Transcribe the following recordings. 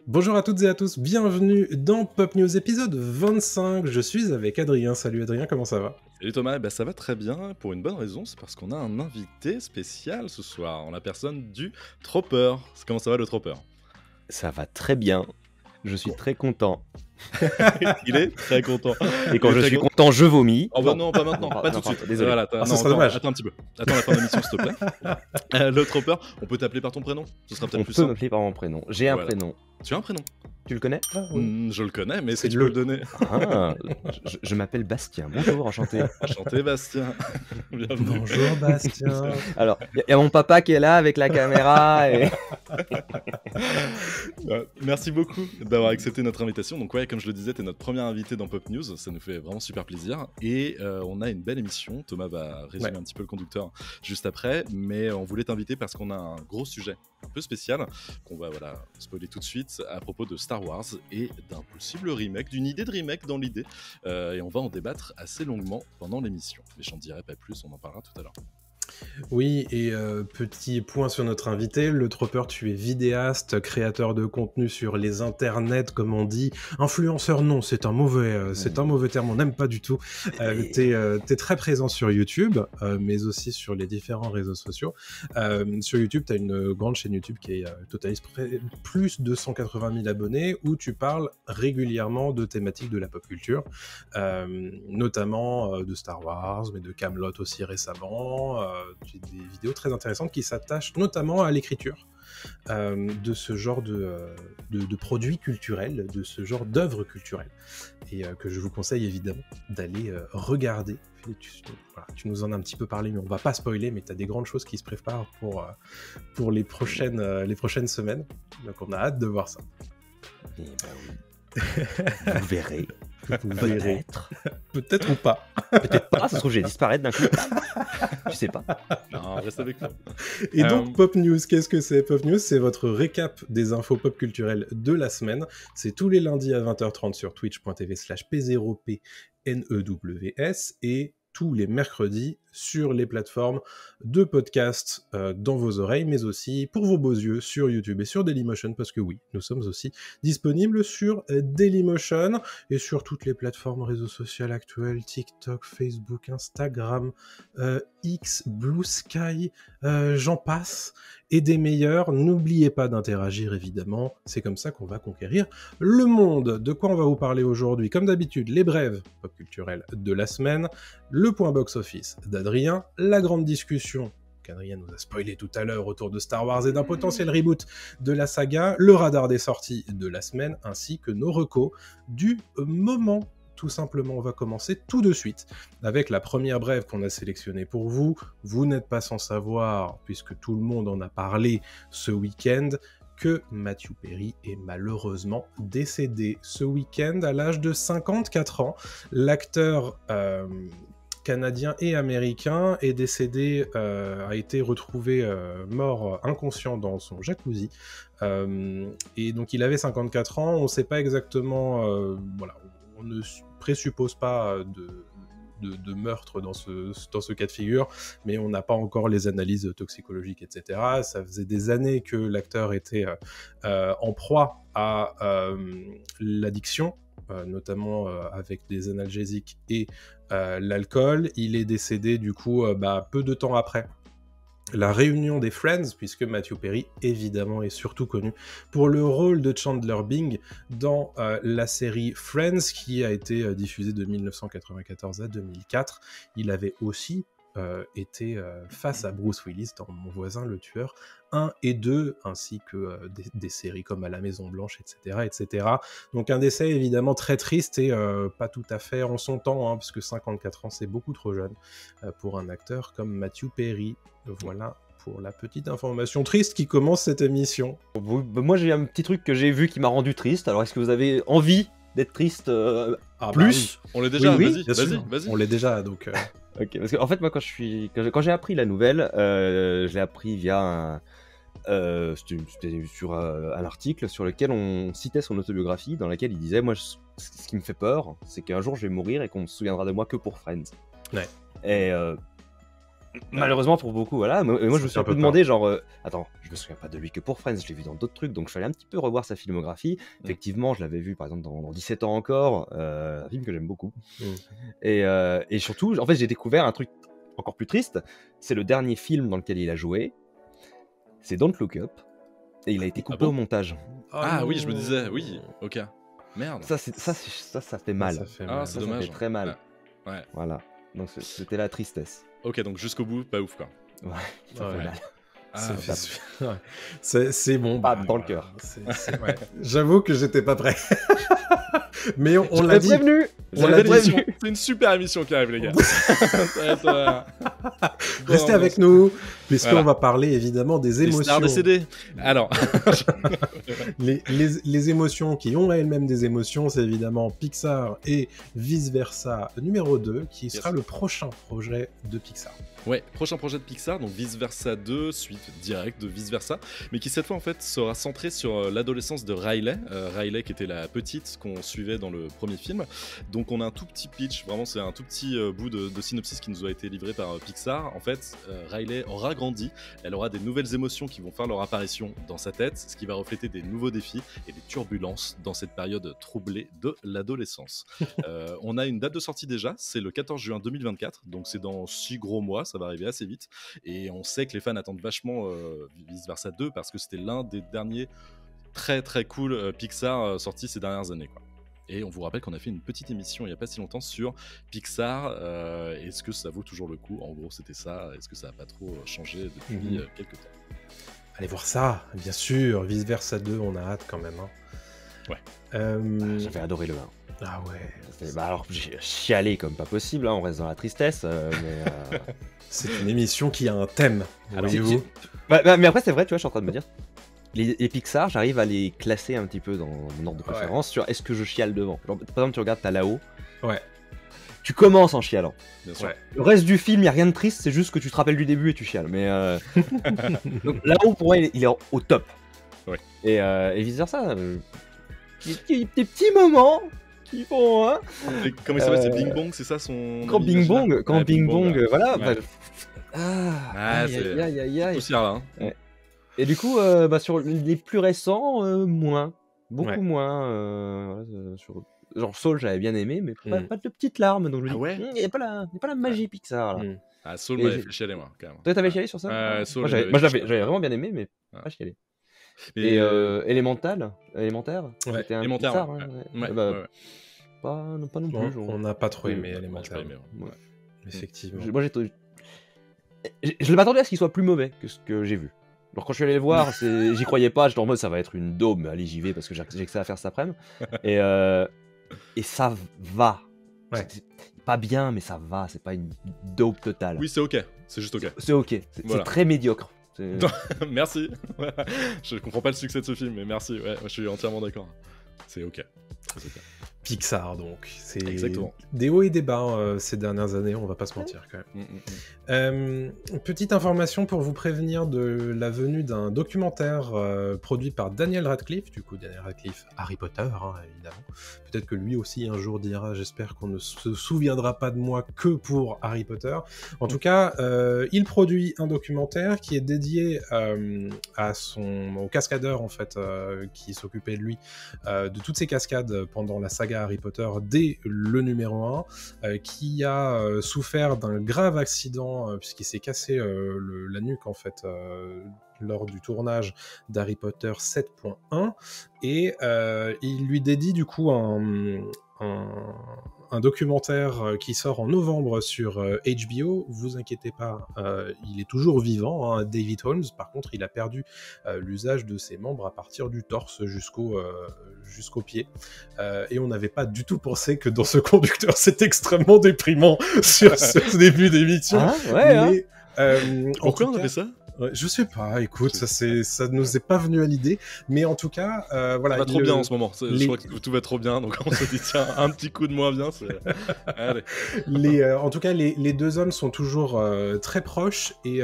Bonjour à toutes et à tous, bienvenue dans Pop News épisode 25. Je suis avec Adrien. Salut Adrien, comment ça va? Salut Thomas, ça va très bien, pour une bonne raison, c'est parce qu'on a un invité spécial ce soir, en la personne du Tropper. Comment ça va le Tropper? Ça va très bien, je suis très content. Il est très content. Et quand je suis content, je vomis. Oh bah non, pas maintenant, pas tout de suite. Désolé. Voilà, ça serait dommage. Attends un petit peu. Attends la fin de l'émission, s'il te plaît. Le Tropper, on peut t'appeler par ton prénom? Ce sera peut-être On plus peut simple. m'appeler par mon prénom. J'ai un prénom. Tu as un prénom? Tu le connais? Je le connais, mais C'est si tu peux le- le donner. Ah, je m'appelle Bastien. Bonjour, enchanté. Enchanté Bastien. Bienvenue. Bonjour Bastien. Alors, il y a mon papa qui est là avec la caméra. Et... Merci beaucoup d'avoir accepté notre invitation. Donc ouais, comme je le disais, t'es notre premier invité dans Pop News, ça nous fait vraiment super plaisir. Et on a une belle émission, Thomas va résumer un petit peu le conducteur juste après, mais on voulait t'inviter parce qu'on a un gros sujet un peu spécial, qu'on va spoiler tout de suite, à propos de Star Wars et d'un possible remake, d'une idée de remake dans l'idée. Et on va en débattre assez longuement pendant l'émission. Mais j'en dirai pas plus, on en parlera tout à l'heure. Oui, et petit point sur notre invité, le Tropper, tu es vidéaste, créateur de contenu sur les internets, comme on dit. Influenceur, non, c'est un mauvais terme, on n'aime pas du tout. T'es très présent sur YouTube, mais aussi sur les différents réseaux sociaux. Sur YouTube, t'as une grande chaîne YouTube qui totalise plus de 180 000 abonnés, où tu parles régulièrement de thématiques de la pop culture, notamment de Star Wars, mais de Kaamelott aussi récemment. Des vidéos très intéressantes qui s'attachent notamment à l'écriture de ce genre de produits culturels, de ce genre d'œuvres culturelles, et que je vous conseille évidemment d'aller regarder. Tu nous en as un petit peu parlé, mais on va pas spoiler, mais tu as des grandes choses qui se préparent pour les prochaines semaines, donc on a hâte de voir ça. Eh ben oui. Vous verrez. Peut-être ou pas. Peut-être pas, ça se trouve, j'ai disparaître d'un coup. Tu sais pas. Non, reste avec nous. Et donc, Pop News, qu'est-ce que c'est? Pop News, c'est votre récap des infos pop culturelles de la semaine. C'est tous les lundis à 20h30 sur twitch.tv/p0pnews et tous les mercredis sur les plateformes de podcast dans vos oreilles, mais aussi pour vos beaux yeux sur YouTube et sur Dailymotion, parce que oui, nous sommes aussi disponibles sur Dailymotion et sur toutes les plateformes réseaux sociaux actuelles, TikTok, Facebook, Instagram, X, Blue Sky, j'en passe, et des meilleurs. N'oubliez pas d'interagir, évidemment, c'est comme ça qu'on va conquérir le monde. De quoi on va vous parler aujourd'hui? Comme d'habitude, les brèves pop culturelles de la semaine, le point box-office d'Adrien, la grande discussion qu'Adrien nous a spoilé tout à l'heure autour de Star Wars et d'un potentiel reboot de la saga, le radar des sorties de la semaine, ainsi que nos recos du moment. Tout simplement, on va commencer tout de suite avec la première brève qu'on a sélectionnée pour vous. Vous n'êtes pas sans savoir, puisque tout le monde en a parlé ce week-end, que Matthew Perry est malheureusement décédé ce week-end à l'âge de 54 ans. L'acteur canadien et américain est décédé, a été retrouvé mort inconscient dans son jacuzzi, et donc il avait 54 ans. On ne sait pas exactement, on ne présuppose pas de meurtre dans ce cas de figure, mais on n'a pas encore les analyses toxicologiques, etc. Ça faisait des années que l'acteur était en proie à l'addiction, notamment avec des analgésiques et l'alcool. Il est décédé du coup peu de temps après la réunion des Friends, puisque Matthew Perry, évidemment, est surtout connu pour le rôle de Chandler Bing dans la série Friends, qui a été diffusée de 1994 à 2004. Il avait aussi été face à Bruce Willis dans Mon voisin le tueur 1 et 2, ainsi que des séries comme À la Maison Blanche, etc., etc. Donc un décès évidemment très triste et pas tout à fait en son temps, parce que 54 ans c'est beaucoup trop jeune pour un acteur comme Matthew Perry. Voilà pour la petite information triste qui commence cette émission. Moi, j'ai un petit truc que j'ai vu qui m'a rendu triste. Alors, est-ce que vous avez envie d'être triste plus? Oui. On l'est déjà, oui, vas-y. On l'est déjà, donc... Ok, parce qu'en fait, moi, quand j'ai appris la nouvelle, je l'ai appris via c'était sur un article sur lequel on citait son autobiographie, dans laquelle il disait, moi, ce qui me fait peur, c'est qu'un jour, je vais mourir et qu'on me souviendra de moi que pour Friends. Ouais. Et Malheureusement pour beaucoup, voilà. Moi, je me suis fait un un peu peu demandé, genre, attends, je me souviens pas de lui que pour Friends, je l'ai vu dans d'autres trucs, donc je suis allé un petit peu revoir sa filmographie. Effectivement, je l'avais vu par exemple dans 17 ans encore, un film que j'aime beaucoup. Et surtout, en fait, j'ai découvert un truc encore plus triste. C'est le dernier film dans lequel il a joué. C'est Don't Look Up. Et il a été coupé bon au montage. Ah oui, je me disais, oui, ok. Merde. Ça fait mal. Ça fait Ah, mal. c'est Ça dommage. fait très mal. Ouais. Voilà. Donc c'était la tristesse. Ok, donc jusqu'au bout, pas ouf quoi. Ouais, ça fait Ouais. mal. Ah, Ça bah, fait- ouais. C'est bon. Pas bah, dans le voilà. cœur. Ouais. J'avoue que j'étais pas prêt. Mais on Je l'a l'ai dit. prévenu. On l'a dit. C'est une super émission qui arrive, les gars. Ça va être, Restez bon, avec nous, puisqu'on Voilà. va parler évidemment des les stars émotions. décédées. Alors, Les émotions qui ont elles-mêmes des émotions, c'est évidemment Pixar et Vice Versa numéro 2, qui sera le prochain projet de Pixar. ouais, prochain projet de Pixar, donc Vice Versa 2, suite directe de Vice Versa, mais qui cette fois en fait sera centré sur l'adolescence de Riley. Riley qui était la petite qu'on suivait dans le premier film. Donc on a un tout petit pitch, vraiment c'est un tout petit bout de synopsis qui nous a été livré par Pixar. En fait, Riley aura grandi, elle aura des nouvelles émotions qui vont faire leur apparition dans sa tête, ce qui va refléter des nouveaux défis et des turbulences dans cette période troublée de l'adolescence. On a une date de sortie déjà, c'est le 14 juin 2024, donc c'est dans 6 gros mois, ça va arriver assez vite, et on sait que les fans attendent vachement Vice Versa 2 parce que c'était l'un des derniers très très cool Pixar sortis ces dernières années, quoi. Et on vous rappelle qu'on a fait une petite émission il n'y a pas si longtemps sur Pixar. Est-ce que ça vaut toujours le coup ? En gros, c'était ça. Est-ce que ça n'a pas trop changé depuis quelques temps ? Allez voir ça, bien sûr. Vice Versa 2, on a hâte quand même. Hein. Ouais. J'avais adoré le 1. Ah ouais. Bah alors, j'ai chialé comme pas possible, hein, on reste dans la tristesse, mais... C'est une émission qui a un thème, Alors, voyez-vous. mais après, c'est vrai, tu vois, je suis en train de me dire, les Pixar, j'arrive à les classer un petit peu dans mon ordre de préférence sur est-ce que je chiale devant. Genre, par exemple, tu regardes, t'as là-haut, Ouais. tu commences en chialant. Bien sûr. Ouais. Le reste du film, il n'y a rien de triste, c'est juste que tu te rappelles du début et tu chiales. Mais donc, là-haut, pour moi, il est au top. Ouais. Et vice versa, il y a des petits moments qui font... Hein, Et comment il s'appelle ? C'est Bing Bong, c'est ça son. quand Bing Bong, Ouais, Bing Bong, ouais. voilà. Ouais. Aïe, c'est- aïe, aïe, aïe. Aussi là, hein. Et du coup, sur les plus récents, moins. Beaucoup Ouais. moins. Voilà, genre Soul, j'avais bien aimé, mais pas de petites larmes. Donc je me Ah dis, ouais il n'y a pas la magie Pixar. Là. Ah, Soul Et m'avait j'ai- fait chialer, moi, quand même. Toi, t'avais chialé sur ça Soul, Moi, m'avait j'avais fait chialer. vraiment bien aimé, mais Ouais. pas chialé. Mais, Et Élémentaire, Ouais, c'était un Élémentaire, Pixar. ouais. Hein, Ouais, bah, ouais. pas non plus. Bon, genre. on n'a pas trop aimé Oui, Moi, j'ai Élémentaire. pas aimé, ouais. Ouais. Effectivement. Moi, je m'attendais à ce qu'il soit plus mauvais que ce que j'ai vu. Alors quand je suis allé le voir, j'y croyais pas, j'étais en mode ça va être une daube, mais allez j'y vais parce que j'ai que ça à faire cet après-midi. Et ça va. Ouais. C'est pas bien, mais ça va, c'est pas une dope totale. Oui, c'est ok. C'est juste ok. C'est ok, c'est Voilà. très médiocre. Merci. Je comprends pas le succès de ce film, mais merci. Ouais, je suis entièrement d'accord. C'est ok. Très ok. Pixar, donc. C'est Exactement. des hauts et des bas ces dernières années, on va pas se mentir quand même. Petite information pour vous prévenir de la venue d'un documentaire produit par Daniel Radcliffe, du coup Daniel Radcliffe, Harry Potter, hein, évidemment. Peut-être que lui aussi un jour dira, j'espère qu'on ne se souviendra pas de moi que pour Harry Potter. En tout cas, il produit un documentaire qui est dédié au cascadeur en fait, qui s'occupait de lui, de toutes ces cascades pendant la saga Harry Potter dès le numéro 1, qui a souffert d'un grave accident puisqu'il s'est cassé la nuque en fait lors du tournage d'Harry Potter 7.1 et il lui dédie du coup un documentaire qui sort en novembre sur HBO. Vous inquiétez pas, il est toujours vivant, hein, David Holmes. Par contre, il a perdu l'usage de ses membres à partir du torse jusqu'au pied. Et on n'avait pas du tout pensé que dans ce conducteur, c'est extrêmement déprimant sur ce début d'émission. Hein ouais, hein. Mais, en Pourquoi tout on a cas, fait ça ? Ouais, je sais pas, écoute, ça nous est pas venu à l'idée, mais en tout cas, voilà. Ça va trop bien en ce moment, je crois que tout va trop bien, donc on se dit tiens, un petit coup de moins bien, allez. En tout cas, les deux hommes sont toujours très proches, et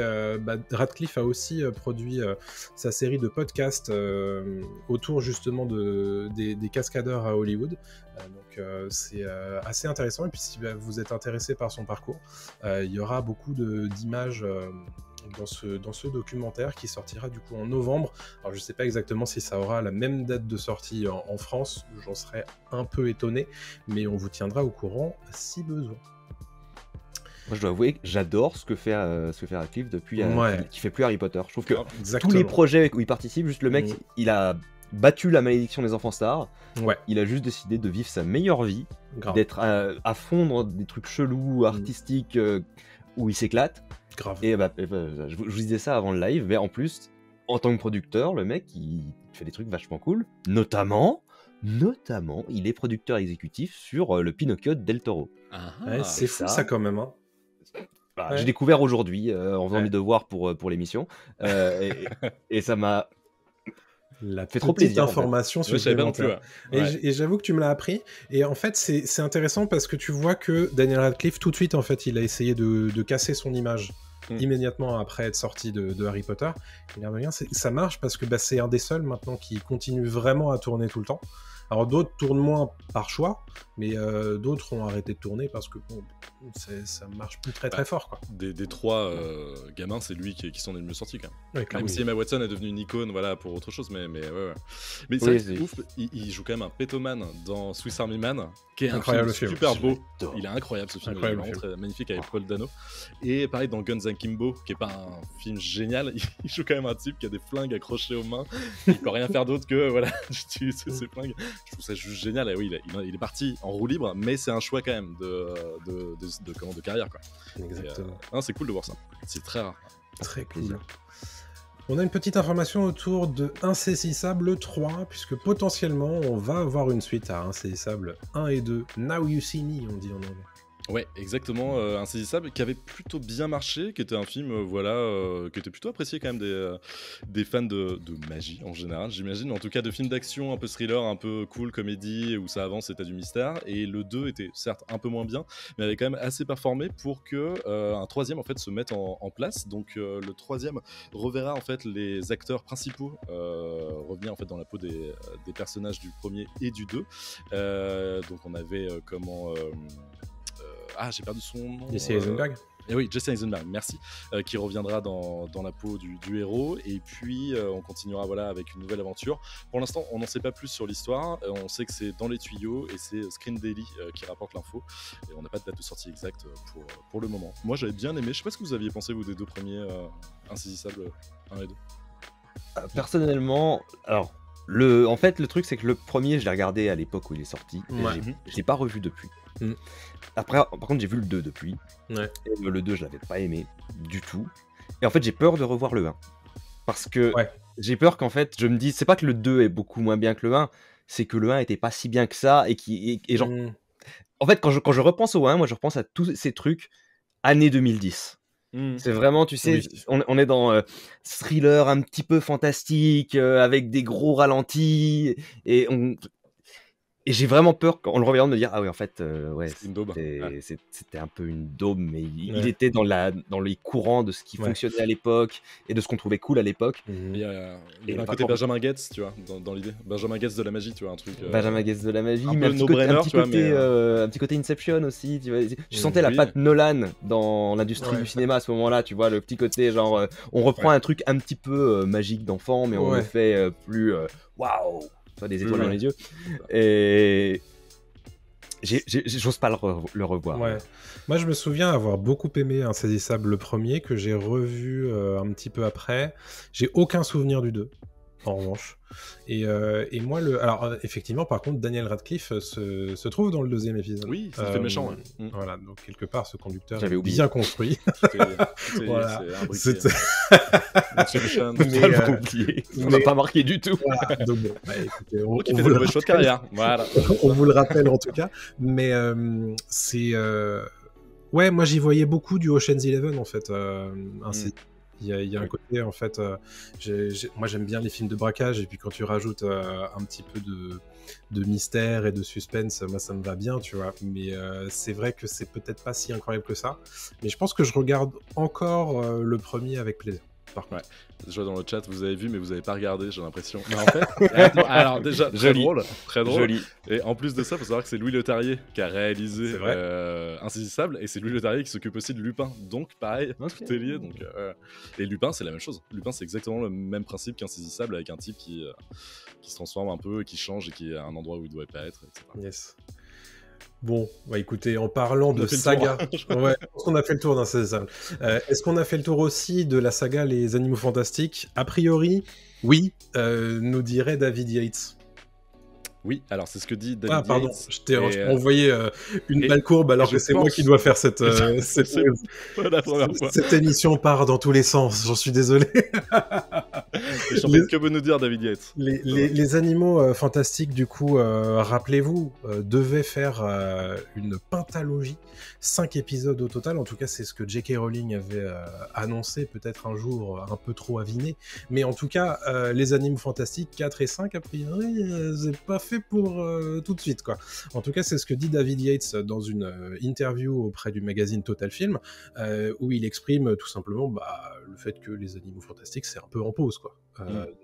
Radcliffe a aussi produit sa série de podcasts autour justement des cascadeurs à Hollywood. Donc c'est assez intéressant, et puis si vous êtes intéressé par son parcours, il y aura beaucoup d'images dans ce documentaire qui sortira du coup en novembre. Alors je sais pas exactement si ça aura la même date de sortie en France, j'en serais un peu étonné, mais on vous tiendra au courant si besoin. Moi, je dois avouer que j'adore ce que fait Radcliffe depuis qui fait plus Harry Potter. Je trouve que tous les projets où il participe, juste le mec, il a battu la malédiction des enfants stars. Ouais. Il a juste décidé de vivre sa meilleure vie, d'être à fond dans des trucs chelous, artistiques, où il s'éclate. Grave. Et je vous disais ça avant le live, mais en plus, en tant que producteur, le mec, il fait des trucs vachement cool. Notamment, il est producteur exécutif sur le Pinocchio de Del Toro. C'est fou ça quand même. Hein. J'ai découvert aujourd'hui en faisant mes devoirs pour l'émission, et ça m'a fait trop plaisir. Information supplémentaire. Et j'avoue que tu me l'as appris. Et en fait, c'est intéressant parce que tu vois que Daniel Radcliffe, tout de suite, en fait, il a essayé de casser son image immédiatement après être sorti de Harry Potter. Et ça marche parce que c'est un des seuls maintenant qui continue vraiment à tourner tout le temps. Alors d'autres tournent moins par choix, mais d'autres ont arrêté de tourner parce que ça marche plus très fort, quoi. Des trois gamins, c'est lui qui s'en est le mieux sorti quand même. Même si Emma Watson est devenue une icône, voilà, pour autre chose, mais ouais. Mais c'est ouf, il joue quand même un pétoman dans Swiss Army Man, qui est incroyable, un film super beau. Il est incroyable ce film, il est vraiment très magnifique avec Paul Dano. Et pareil dans Guns Akimbo, qui est pas un film génial, il joue quand même un type qui a des flingues accrochées aux mains, il peut rien faire d'autre que voilà, d'utiliser ses flingues. Je trouve ça juste génial. Et oui, il est parti en roue libre, mais c'est un choix quand même de carrière, quoi. Exactement. C'est cool de voir ça. C'est très rare. Très cool. On a une petite information autour de Insaisissable 3, puisque potentiellement on va avoir une suite à Insaisissable 1 et 2. Now You See Me, on dit en anglais. Ouais, exactement, Insaisissable, qui avait plutôt bien marché, qui était un film, qui était plutôt apprécié quand même des fans de magie en général, j'imagine, en tout cas de films d'action, un peu thriller, un peu cool, comédie, où ça avance et t'as du mystère, et le 2 était certes un peu moins bien, mais avait quand même assez performé pour que un troisième en fait se mette en place. Donc le troisième reverra en fait les acteurs principaux revenir en fait dans la peau des personnages du premier et du 2. Donc on avait j'ai perdu son nom. Jesse Eisenberg. Et oui, Jesse Eisenberg, merci, qui reviendra dans la peau du héros. Et puis on continuera avec une nouvelle aventure. Pour l'instant, on n'en sait pas plus sur l'histoire. On sait que c'est dans les tuyaux et c'est Screen Daily qui rapporte l'info. Et on n'a pas de date de sortie exacte pour le moment. Moi, j'avais bien aimé. Je sais pas ce que vous aviez pensé, vous, des deux premiers Insaisissables 1 et 2. Personnellement, alors en fait, le truc, c'est que le premier, je l'ai regardé à l'époque où il est sorti. Je l'ai pas revu depuis. Après, par contre, j'ai vu le 2 depuis. Ouais. Et le 2, je l'avais pas aimé du tout. Et en fait, j'ai peur de revoir le 1. Parce que j'ai peur qu'en fait, je me dise, c'est pas que le 2 est beaucoup moins bien que le 1, c'est que le 1 était pas si bien que ça. Et genre. En fait, quand je repense au 1, moi, je repense à tous ces trucs années 2010. C'est vraiment, tu sais, on est dans thriller un petit peu fantastique, avec des gros ralentis, et j'ai vraiment peur, en le revoyant, de me dire, ah oui, en fait, c'était un peu une daube, mais il était dans les courants de ce qui fonctionnait à l'époque, et de ce qu'on trouvait cool à l'époque. Il y a un côté Benjamin Gates, tu vois, dans l'idée. Benjamin Gates de la magie, tu vois, un truc... Benjamin Gates de la magie, mais un petit côté Inception aussi, tu vois. Je sentais la patte Nolan dans l'industrie du cinéma à ce moment-là, tu vois, le petit côté, genre, on reprend un truc un petit peu magique d'enfant, mais on le fait plus... Waouh, des étoiles dans les yeux, et j'ose pas le revoir. Moi je me souviens avoir beaucoup aimé Insaisissable le premier, que j'ai revu un petit peu après. J'ai aucun souvenir du 2 en revanche, et moi alors effectivement, par contre, Daniel Radcliffe se trouve dans le deuxième épisode. Oui, ça fait méchant. Voilà, donc quelque part ce conducteur J'avais oublié. Bien construit. Voilà. C'était oublié. Ça m'a pas marqué du tout. Voilà. Donc bon, écoutez, on fait des mauvais choix de carrière. Voilà. On vous le rappelle en tout cas, mais c'est moi j'y voyais beaucoup du Ocean's 11 en fait. Il y a un côté, en fait, moi j'aime bien les films de braquage, et puis quand tu rajoutes un petit peu de mystère et de suspense, moi ça me va bien, tu vois. Mais c'est vrai que c'est peut-être pas si incroyable que ça. Mais je pense que je regarde encore le premier avec plaisir. Ouais, déjà dans le chat, vous avez vu, mais vous n'avez pas regardé, j'ai l'impression. Mais en fait, alors déjà, très drôle. Joli. Et en plus de ça, il faut savoir que c'est Louis Leterrier qui a réalisé Insaisissable, et c'est Louis Leterrier qui s'occupe aussi de Lupin. Donc, pareil, tout est lié. Donc, et Lupin, c'est la même chose. Lupin, c'est exactement le même principe qu'Insaisissable, avec un type qui se transforme un peu, qui change et qui est à un endroit où il ne doit pas être, etc. Yes. Bon, bah écoutez, en parlant de saga, ouais, je pense qu'on a fait le tour d'Insaisissable. Est-ce qu'on a fait le tour aussi de la saga Les Animaux Fantastiques? A priori, oui, nous dirait David Yates. Oui, alors c'est ce que dit David Yates. Pardon, je t'ai envoyé une balle courbe alors que c'est moi qui dois faire cette émission part dans tous les sens, j'en suis désolé. Que veut nous dire David Yates? Les animaux fantastiques, du coup, rappelez-vous, devaient faire une pentalogie, 5 épisodes au total. En tout cas, c'est ce que J.K. Rowling avait annoncé, peut-être un jour un peu trop aviné. Mais en tout cas, les animaux fantastiques 4 et 5, a priori, c'est pas fait pour tout de suite, quoi. En tout cas, c'est ce que dit David Yates dans une interview auprès du magazine Total Film, où il exprime tout simplement le fait que les animaux fantastiques, c'est un peu en pause, quoi.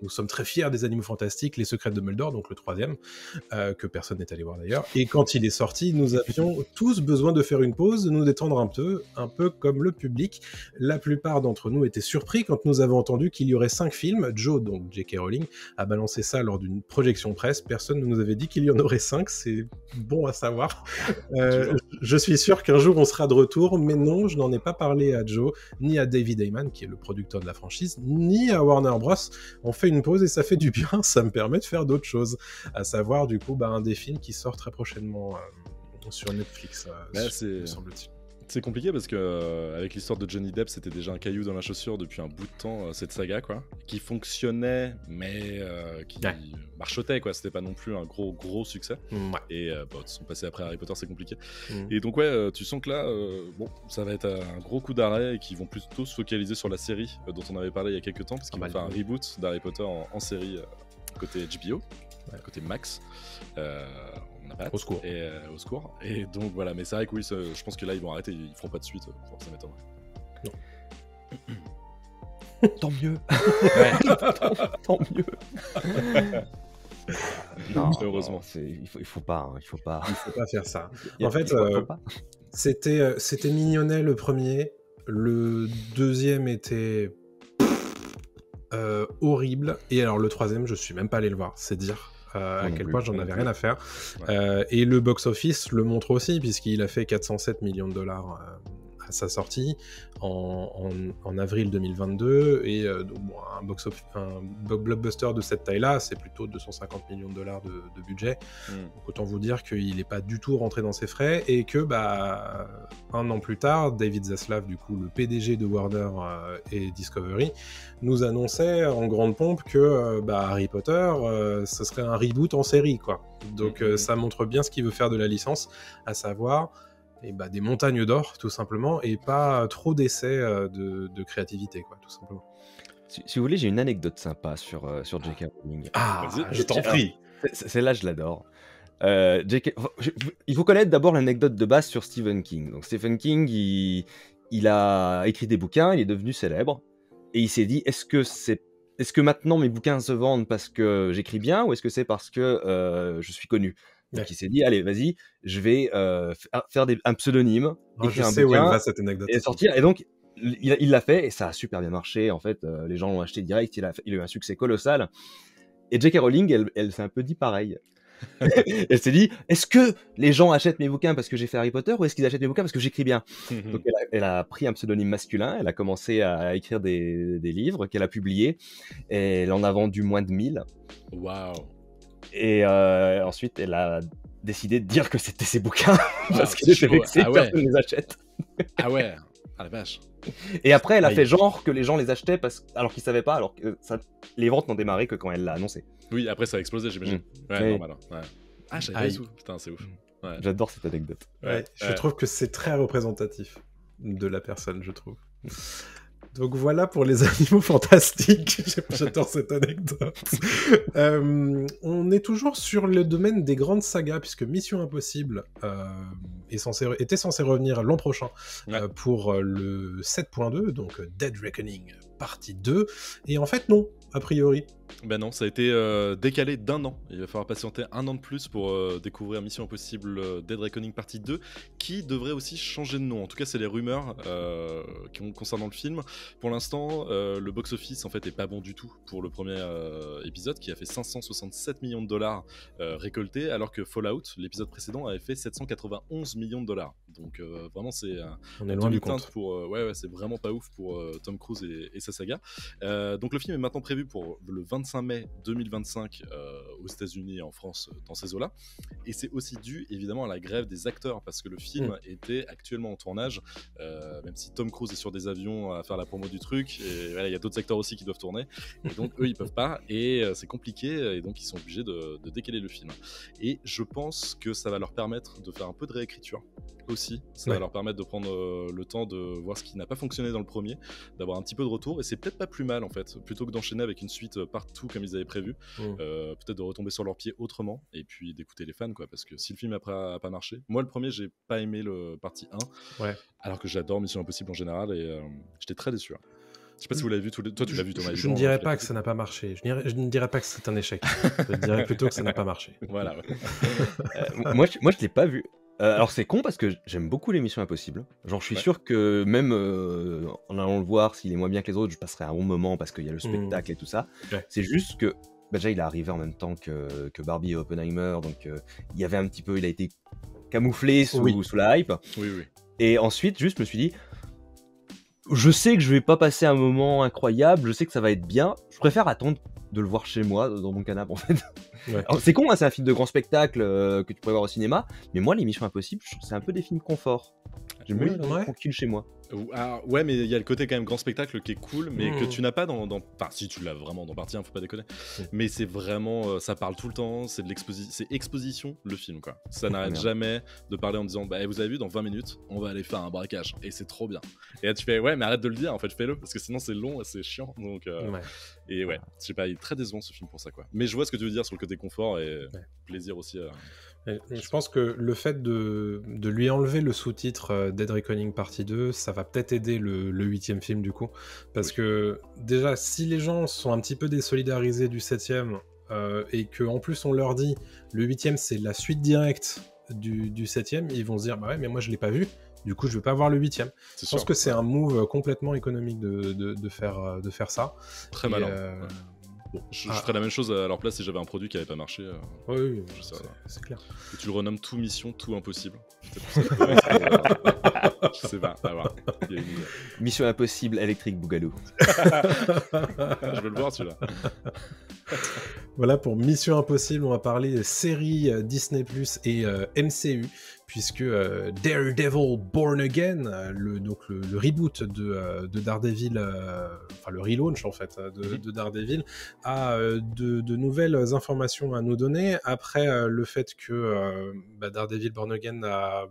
Nous sommes très fiers des animaux fantastiques, Les Secrets de Dumbledore, donc le 3e, que personne n'est allé voir d'ailleurs. Et quand il est sorti, nous avions tous besoin de faire une pause, de nous détendre un peu comme le public. La plupart d'entre nous étaient surpris quand nous avons entendu qu'il y aurait 5 films. Joe, donc J.K. Rowling, a balancé ça lors d'une projection presse. Personne ne nous avait dit qu'il y en aurait 5, c'est bon à savoir. Je suis sûr qu'un jour on sera de retour, mais non, je n'en ai pas parlé à Joe, ni à David Heyman, qui est le producteur de la franchise, ni à Warner Bros. On fait une pause et ça fait du bien, ça me permet de faire d'autres choses, à savoir du coup un des films qui sort très prochainement sur Netflix, me semble-t-il. C'est compliqué parce que avec l'histoire de Johnny Depp, c'était déjà un caillou dans la chaussure depuis un bout de temps, cette saga, quoi, qui fonctionnait, mais qui marchotait, quoi. C'était pas non plus un gros succès. Et sont passés après Harry Potter, c'est compliqué. Et donc tu sens que là, ça va être un gros coup d'arrêt et qu'ils vont plutôt se focaliser sur la série dont on avait parlé il y a quelques temps, parce qu'ils vont faire un reboot d'Harry Potter en série côté HBO, côté Max. On n'a pas hâte. Au secours. Au secours. Et donc voilà, mais c'est vrai que oui, je pense que là ils vont arrêter, ils feront pas de suite, ça m'étonnerait. Tant mieux. Tant mieux. Non, heureusement. Il faut pas. Il faut pas faire ça. En fait, c'était mignonnet le premier. Le deuxième était horrible. Et alors le troisième, je suis même pas allé le voir, c'est dire. À quel point j'en avais rien à faire. Et le box-office le montre aussi, puisqu'il a fait 407 millions de dollars à sa sortie en avril 2022, et un blockbuster de cette taille-là, c'est plutôt 250 millions de dollars de budget. Donc autant vous dire qu'il n'est pas du tout rentré dans ses frais, et que un an plus tard, David Zaslav, du coup le PDG de Warner et Discovery, nous annonçait en grande pompe que Harry Potter, ce serait un reboot en série, quoi. Donc ça montre bien ce qu'il veut faire de la licence, à savoir des montagnes d'or, tout simplement, et pas trop d'essais de créativité, quoi, tout simplement. Si vous voulez, j'ai une anecdote sympa sur J.K. Rowling. Je t'en prie. Celle-là, je l'adore. Il faut connaître d'abord l'anecdote de base sur Stephen King. Donc Stephen King, il a écrit des bouquins, il est devenu célèbre, et il s'est dit, est-ce que maintenant mes bouquins se vendent parce que j'écris bien, ou est-ce que c'est parce que je suis connu? Donc il s'est dit, allez, vas-y, je vais faire un pseudonyme, écrire un bouquin, où elle va, cette anecdote, et sortir. Et donc il l'a fait, et ça a super bien marché. En fait, les gens l'ont acheté direct, il a eu un succès colossal. Et J.K. Rowling, elle s'est un peu dit pareil. Elle s'est dit, est-ce que les gens achètent mes bouquins parce que j'ai fait Harry Potter, ou est-ce qu'ils achètent mes bouquins parce que j'écris bien? Donc elle a pris un pseudonyme masculin, elle a commencé à écrire des livres qu'elle a publiés, et elle en a vendu moins de 1000. Waouh. Et ensuite, elle a décidé de dire que c'était ses bouquins, parce qu'elle était vexée, personne les achète. Ah ouais, la vache. Et après, elle a fait genre que les gens les achetaient alors qu'ils savaient pas, alors que les ventes n'ont démarré que quand elle l'a annoncé. Oui, après ça a explosé, j'imagine. Normal. Ouais. Ah, je savais pas tout. Putain, c'est ouf. Ouais. J'adore cette anecdote. Je trouve que c'est très représentatif de la personne, je trouve. Donc voilà pour les animaux fantastiques. J'adore cette anecdote. On est toujours sur le domaine des grandes sagas, puisque Mission Impossible était censé revenir l'an prochain pour le 7.2, donc Dead Reckoning partie 2. Et en fait, non, a priori. Ben non, ça a été décalé d'1 an. Il va falloir patienter 1 an de plus pour découvrir Mission Impossible Dead Reckoning partie 2, qui devrait aussi changer de nom. En tout cas, c'est les rumeurs concernant le film. Pour l'instant, le box-office en fait est pas bon du tout pour le premier épisode, qui a fait 567 millions de dollars récoltés, alors que Fallout, l'épisode précédent, avait fait 791 millions de dollars. Donc vraiment, c'est on est loin du compte. Ouais, c'est vraiment pas ouf pour Tom Cruise et sa saga. Donc le film est maintenant prévu pour le 25 mai 2025 aux États-Unis et en France dans ces eaux-là. Et c'est aussi dû évidemment à la grève des acteurs, parce que le film était actuellement en tournage, même si Tom Cruise est sur des avions à faire la promo du truc, et voilà, il y a d'autres acteurs aussi qui doivent tourner, et donc eux ils peuvent pas, et c'est compliqué, et donc ils sont obligés de décaler le film. Et je pense que ça va leur permettre de faire un peu de réécriture aussi, ça va leur permettre de prendre le temps de voir ce qui n'a pas fonctionné dans le premier, d'avoir un petit peu de retour, et c'est peut-être pas plus mal en fait, plutôt que d'enchaîner avec une suite partout comme ils avaient prévu, peut-être de retomber sur leurs pieds autrement, et puis d'écouter les fans, quoi, parce que si le film a pas marché, moi le premier j'ai pas aimé le partie 1, alors que j'adore Mission Impossible en général, et j'étais très déçu. Je sais pas si vous l'avez vu, toi tu l'as vu Thomas. Je ne dirais pas que ça n'a pas marché, je ne dirais pas que c'est un échec, je dirais plutôt que ça n'a pas marché. Voilà. Moi je l'ai pas vu. Alors c'est con parce que j'aime beaucoup les Missions Impossibles. Genre je suis sûr que même en allant le voir, s'il est moins bien que les autres, je passerai un bon moment parce qu'il y a le spectacle et tout ça. C'est juste que déjà il est arrivé en même temps que Barbie et Oppenheimer, donc il y avait un petit peu, il a été camouflé sous la hype. Oui. Et ensuite juste je me suis dit, je sais que je vais pas passer un moment incroyable, je sais que ça va être bien, je préfère attendre de le voir chez moi, dans mon canapé en fait. Alors, c'est con, hein, c'est un film de grand spectacle que tu pourrais voir au cinéma, mais moi les Missions Impossibles, c'est un peu des films confort. J'aime bien être tranquille chez moi. Alors, ouais, mais il y a le côté quand même grand spectacle qui est cool, mais que tu n'as pas dans... Enfin, si tu l'as vraiment dans Partie 1, faut pas déconner. Mais c'est vraiment... ça parle tout le temps, c'est exposition, le film, quoi. Ça n'arrête jamais de parler en disant, bah, vous avez vu, dans 20 minutes, on va aller faire un braquage. Et c'est trop bien. Et là, tu fais, ouais, mais arrête de le dire, en fait, fais-le, parce que sinon, c'est long et c'est chiant. Donc, et ouais, je sais pas, il est très décevant, ce film, pour ça, quoi. Mais je vois ce que tu veux dire sur le côté confort et plaisir aussi. Je pense que le fait de lui enlever le sous-titre Dead Reckoning partie 2, ça va peut-être aider le 8e film du coup, parce que déjà si les gens sont un petit peu désolidarisés du 7e et qu'en plus on leur dit le 8e c'est la suite directe du 7e, ils vont se dire bah ouais mais moi je l'ai pas vu, du coup je vais pas voir le 8e. Je pense que c'est un move complètement économique de faire ça. Très malin. Bon, je ferais la même chose à leur place si j'avais un produit qui avait pas marché. Oui, c'est clair. Et tu le renommes tout Mission, tout Impossible. Je sais pas, à voir. Mission Impossible électrique Bougalou. Je veux le voir celui-là. Voilà pour Mission Impossible, on va parler série Disney Plus et MCU, puisque Daredevil Born Again, le reboot de Daredevil, enfin le relaunch en fait de Daredevil, a de nouvelles informations à nous donner après le fait que Daredevil Born Again a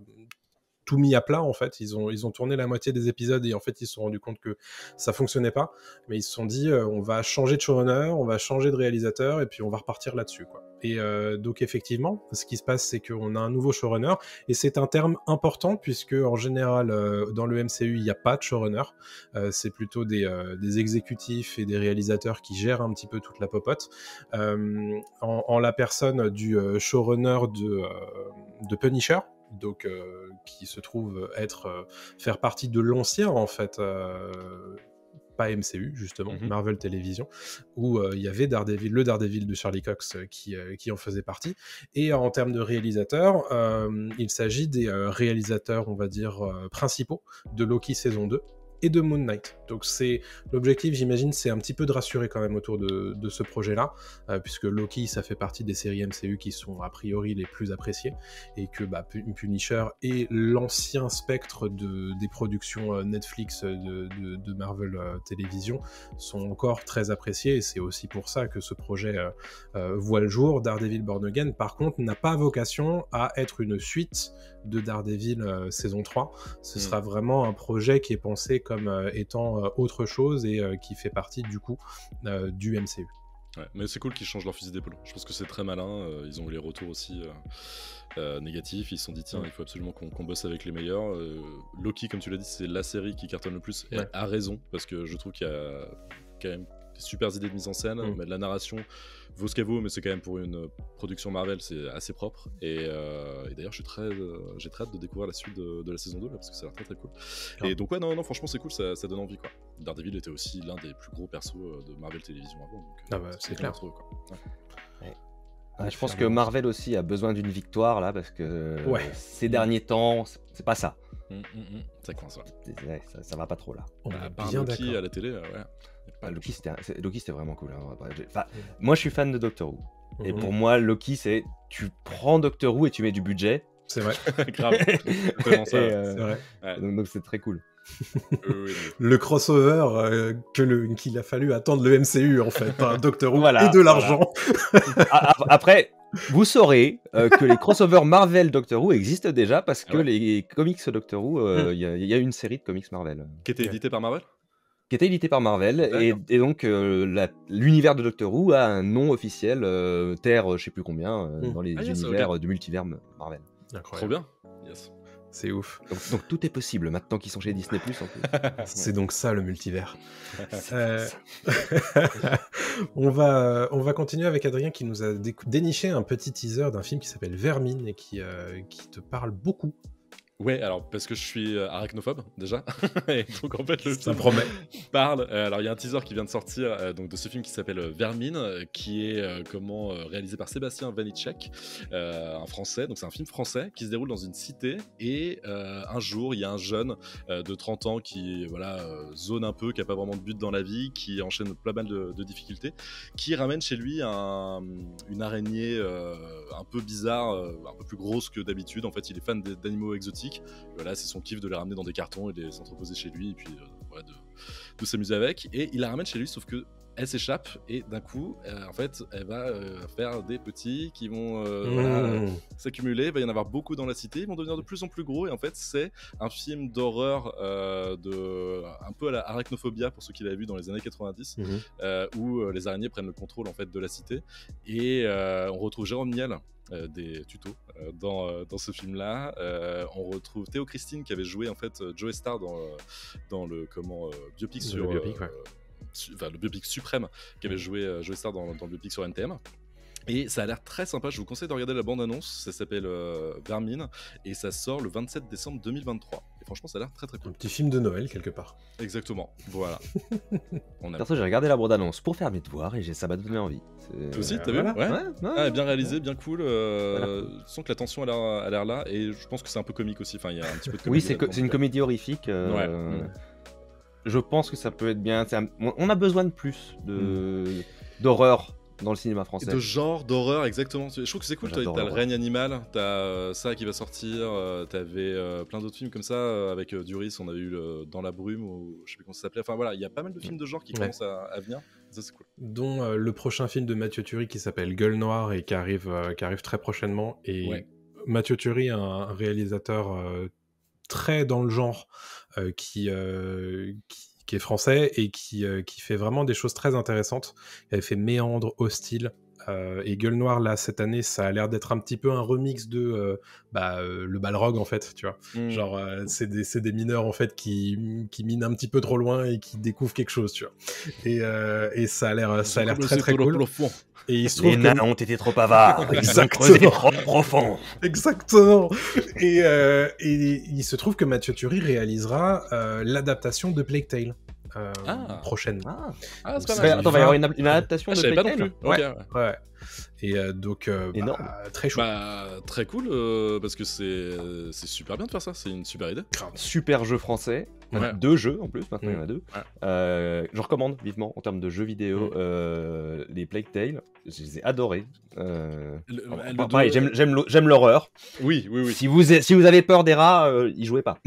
tout mis à plat en fait, ils ont tourné la moitié des épisodes et en fait ils se sont rendus compte que ça fonctionnait pas, mais ils se sont dit on va changer de showrunner, on va changer de réalisateur et puis on va repartir là-dessus quoi. Et donc effectivement ce qui se passe c'est qu'on a un nouveau showrunner et c'est un terme important puisque en général dans le MCU il n'y a pas de showrunner, c'est plutôt des exécutifs et des réalisateurs qui gèrent un petit peu toute la popote, en la personne du showrunner de Punisher, donc qui se trouve faire partie de l'ancien en fait pas MCU justement, Marvel Television, où il y avait le Daredevil de Charlie Cox qui en faisait partie. Et en termes de réalisateurs, il s'agit des réalisateurs on va dire principaux de Loki saison 2 et de Moon Knight. Donc l'objectif, j'imagine, c'est un petit peu de rassurer quand même autour de ce projet-là, puisque Loki, ça fait partie des séries MCU qui sont a priori les plus appréciées, et que Punisher et l'ancien spectre des productions Netflix de Marvel Télévision sont encore très appréciés, et c'est aussi pour ça que ce projet voit le jour. Daredevil Born Again, par contre, n'a pas vocation à être une suite de Daredevil saison 3. Ce sera vraiment un projet qui est pensé comme étant autre chose et qui fait partie du coup du MCU. Ouais, mais c'est cool qu'ils changent leur fusil d'épaule. Je pense que c'est très malin. Ils ont eu les retours aussi négatifs. Ils se sont dit tiens, il faut absolument qu'on bosse avec les meilleurs. Loki, comme tu l'as dit, c'est la série qui cartonne le plus. Et a raison, parce que je trouve qu'il y a quand même des super idées de mise en scène. Mais de la narration vaut ce qu'elle vaut, mais c'est quand même pour une production Marvel, c'est assez propre. Et d'ailleurs, j'ai très hâte de découvrir la suite de la saison 2 là, parce que ça a l'air très très cool. Et donc ouais, non, franchement c'est cool, ça donne envie quoi. Daredevil était aussi l'un des plus gros persos de Marvel Télévision avant. Donc, c'est clair. Trop, quoi. Je pense que Marvel aussi a besoin d'une victoire là, parce que ces derniers temps, c'est pas ça. Ça coince. Ça va pas trop là. On est Par bien Loki d'accord. à la télé, Loki c'était vraiment cool. Hein. Moi je suis fan de Doctor Who. Et Mhm. pour moi, Loki, c'est tu prends Doctor Who et tu mets du budget. C'est vrai. Grave. C'est vraiment ça. C'est vrai. Ouais. Donc c'est très cool. Le crossover qu'il a fallu attendre le MCU en fait, hein, Doctor Who Voilà, et de l'argent. Après, vous saurez que les crossovers Marvel Doctor Who existent déjà, parce que les comics Doctor Who, il y a une série de comics Marvel. Qui était édité par Marvel ? Qui était édité par Marvel, et donc l'univers de Doctor Who a un nom officiel, Terre je sais plus combien, dans les univers du multivers Marvel. Incroyable. Trop bien. Yes. C'est ouf. Donc tout est possible maintenant qu'ils sont chez Disney+. En plus. C'est donc ça le multivers. On va continuer avec Adrien qui nous a déniché un petit teaser d'un film qui s'appelle Vermine et qui te parle beaucoup. Ouais, alors parce que je suis arachnophobe déjà, et donc en fait le Ça film promet. parle. Alors il y a un teaser qui vient de sortir donc de ce film qui s'appelle Vermine, qui est réalisé par Sébastien Vanitschek, un Français. Donc c'est un film français qui se déroule dans une cité et un jour il y a un jeune de 30 ans qui zone un peu, qui a pas vraiment de but dans la vie, qui enchaîne pas mal de difficultés, qui ramène chez lui une araignée un peu bizarre, un peu plus grosse que d'habitude. En fait, il est fan d'animaux exotiques. Voilà, c'est son kiff de les ramener dans des cartons et de les entreposer chez lui et puis de s'amuser avec. Et il la ramène chez lui, sauf que elle s'échappe et d'un coup, en fait, elle va faire des petits qui vont s'accumuler. Il va y en avoir beaucoup dans la cité, ils vont devenir de plus en plus gros. Et en fait, c'est un film d'horreur un peu à la Arachnophobia pour ceux qui l'avaient vu dans les années 90, où les araignées prennent le contrôle en fait de la cité. Et on retrouve Jérôme Niel. Des tutos dans ce film-là. On retrouve Théo Christine qui avait joué en fait Joey Starr dans le biopic sur le biopic, le biopic suprême qui avait joué Joey Starr dans le biopic sur NTM. Et ça a l'air très sympa, je vous conseille de regarder la bande-annonce, ça s'appelle Vermine, et ça sort le 27 décembre 2023. Et franchement, ça a l'air très très cool. Un petit film de Noël, quelque part. Exactement, voilà. Perso, j'ai regardé la bande-annonce pour faire mes devoirs, et ça m'a donné envie. Toi aussi, t'as vu ? Ouais. Bien réalisé, bien cool. Tu sens que la tension a l'air là, et je pense que c'est un peu comique aussi, enfin il y a un petit peu de comédie. Oui, c'est une comédie horrifique. Je pense que ça peut être bien. On a besoin de plus d'horreur dans le cinéma français. De genre, d'horreur, exactement. Je trouve que c'est cool. T'as le règne animal, t'as ça qui va sortir, t'avais plein d'autres films comme ça. Avec Duris, on avait eu Dans la brume, ou je sais plus comment ça s'appelait. Enfin voilà, il y a pas mal de films de genre qui commencent à venir. Ça, c'est cool. Dont le prochain film de Mathieu Turi qui s'appelle Gueule Noire et qui arrive très prochainement. Et Mathieu Turi, un réalisateur très dans le genre qui est français et qui fait vraiment des choses très intéressantes. Il avait fait Méandre, Hostile, et Gueule Noire, là, cette année, ça a l'air d'être un petit peu un remix de le Balrog, en fait, tu vois. Genre, c'est des mineurs, en fait, qui minent un petit peu trop loin et qui découvrent quelque chose, tu vois. Et ça a l'air très, très cool. Et il se trouve les nains ont été trop avares. Exactement. Trop profond. Exactement. Et il se trouve que Mathieu Turi réalisera l'adaptation de Plague Tale prochaine. C'est pas mal. Attends, il va y avoir une adaptation de Plague Tale. Ouais. Et donc, très chaud. Très cool, parce que c'est super bien de faire ça, c'est une super idée. Super jeu français. 2 jeux en plus, maintenant il y en a 2. Je recommande vivement en termes de jeux vidéo les Plague Tale. Je les ai adorés. Pareil, j'aime l'horreur. Oui. Si vous avez peur des rats, y jouez pas.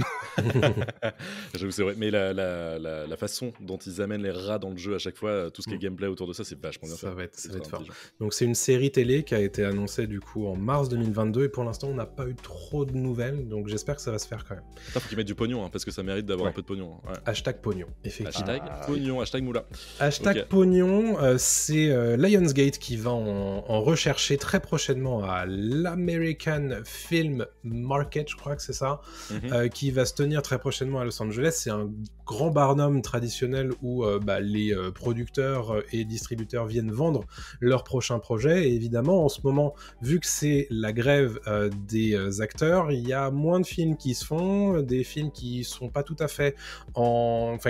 J'avoue, c'est vrai. Mais la façon dont ils amènent les rats dans le jeu à chaque fois, tout ce qui est gameplay autour de ça, c'est vachement bien. Ça va être fort. Donc c'est une série télé qui a été annoncée du coup en mars 2022 et pour l'instant on n'a pas eu trop de nouvelles, donc j'espère que ça va se faire quand même. Faut qu'ils mettent du pognon parce que ça mérite d'avoir un peu de pognon. Ouais. Hashtag pognon, effectivement. Hashtag pognon, hashtag moula. Hashtag pognon, c'est Lionsgate qui va en rechercher très prochainement à l'American Film Market, je crois que c'est ça, qui va se tenir très prochainement à Los Angeles. C'est un grand barnum traditionnel où les producteurs et distributeurs viennent vendre leurs prochains projets. Et évidemment, en ce moment, vu que c'est la grève des acteurs, il y a moins de films qui se font, des films qui sont pas tout à fait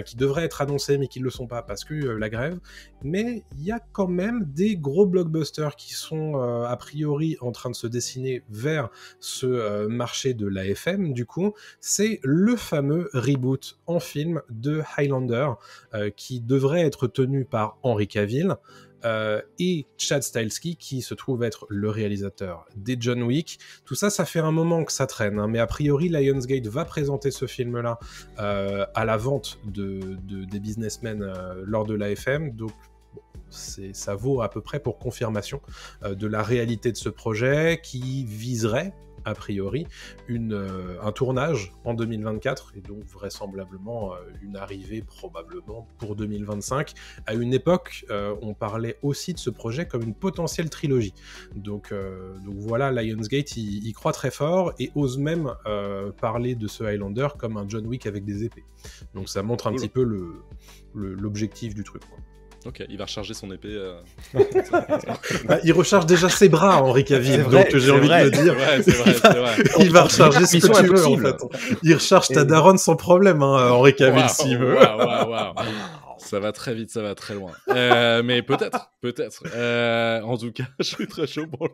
qui devraient être annoncés mais qui ne le sont pas parce que la grève. Mais il y a quand même des gros blockbusters qui sont a priori en train de se dessiner vers ce marché de l'AFM. Du coup, c'est le fameux reboot en film de Highlander qui devrait être tenu par Henry Cavill et Chad Stahelski qui se trouve être le réalisateur des John Wick. Tout ça, ça fait un moment que ça traîne, hein, mais a priori Lionsgate va présenter ce film-là à la vente des businessmen lors de l'AFM, donc ça vaut à peu près pour confirmation de la réalité de ce projet qui viserait a priori un tournage en 2024 et donc vraisemblablement une arrivée probablement pour 2025. À une époque, on parlait aussi de ce projet comme une potentielle trilogie. Donc voilà, Lionsgate il croit très fort et ose même parler de ce Highlander comme un John Wick avec des épées. Donc ça montre un petit peu l'objectif du truc, quoi. Ok, il va recharger son épée. Il recharge déjà ses bras, Henry Cavill, donc j'ai envie de le dire. C'est vrai. Il va recharger ce que tu veux, en fait. Il recharge ta daronne sans problème, hein, Henry Cavill, s'il veut. Waouh. Ça va très vite, ça va très loin. Mais peut-être. En tout cas, je suis très chaud pour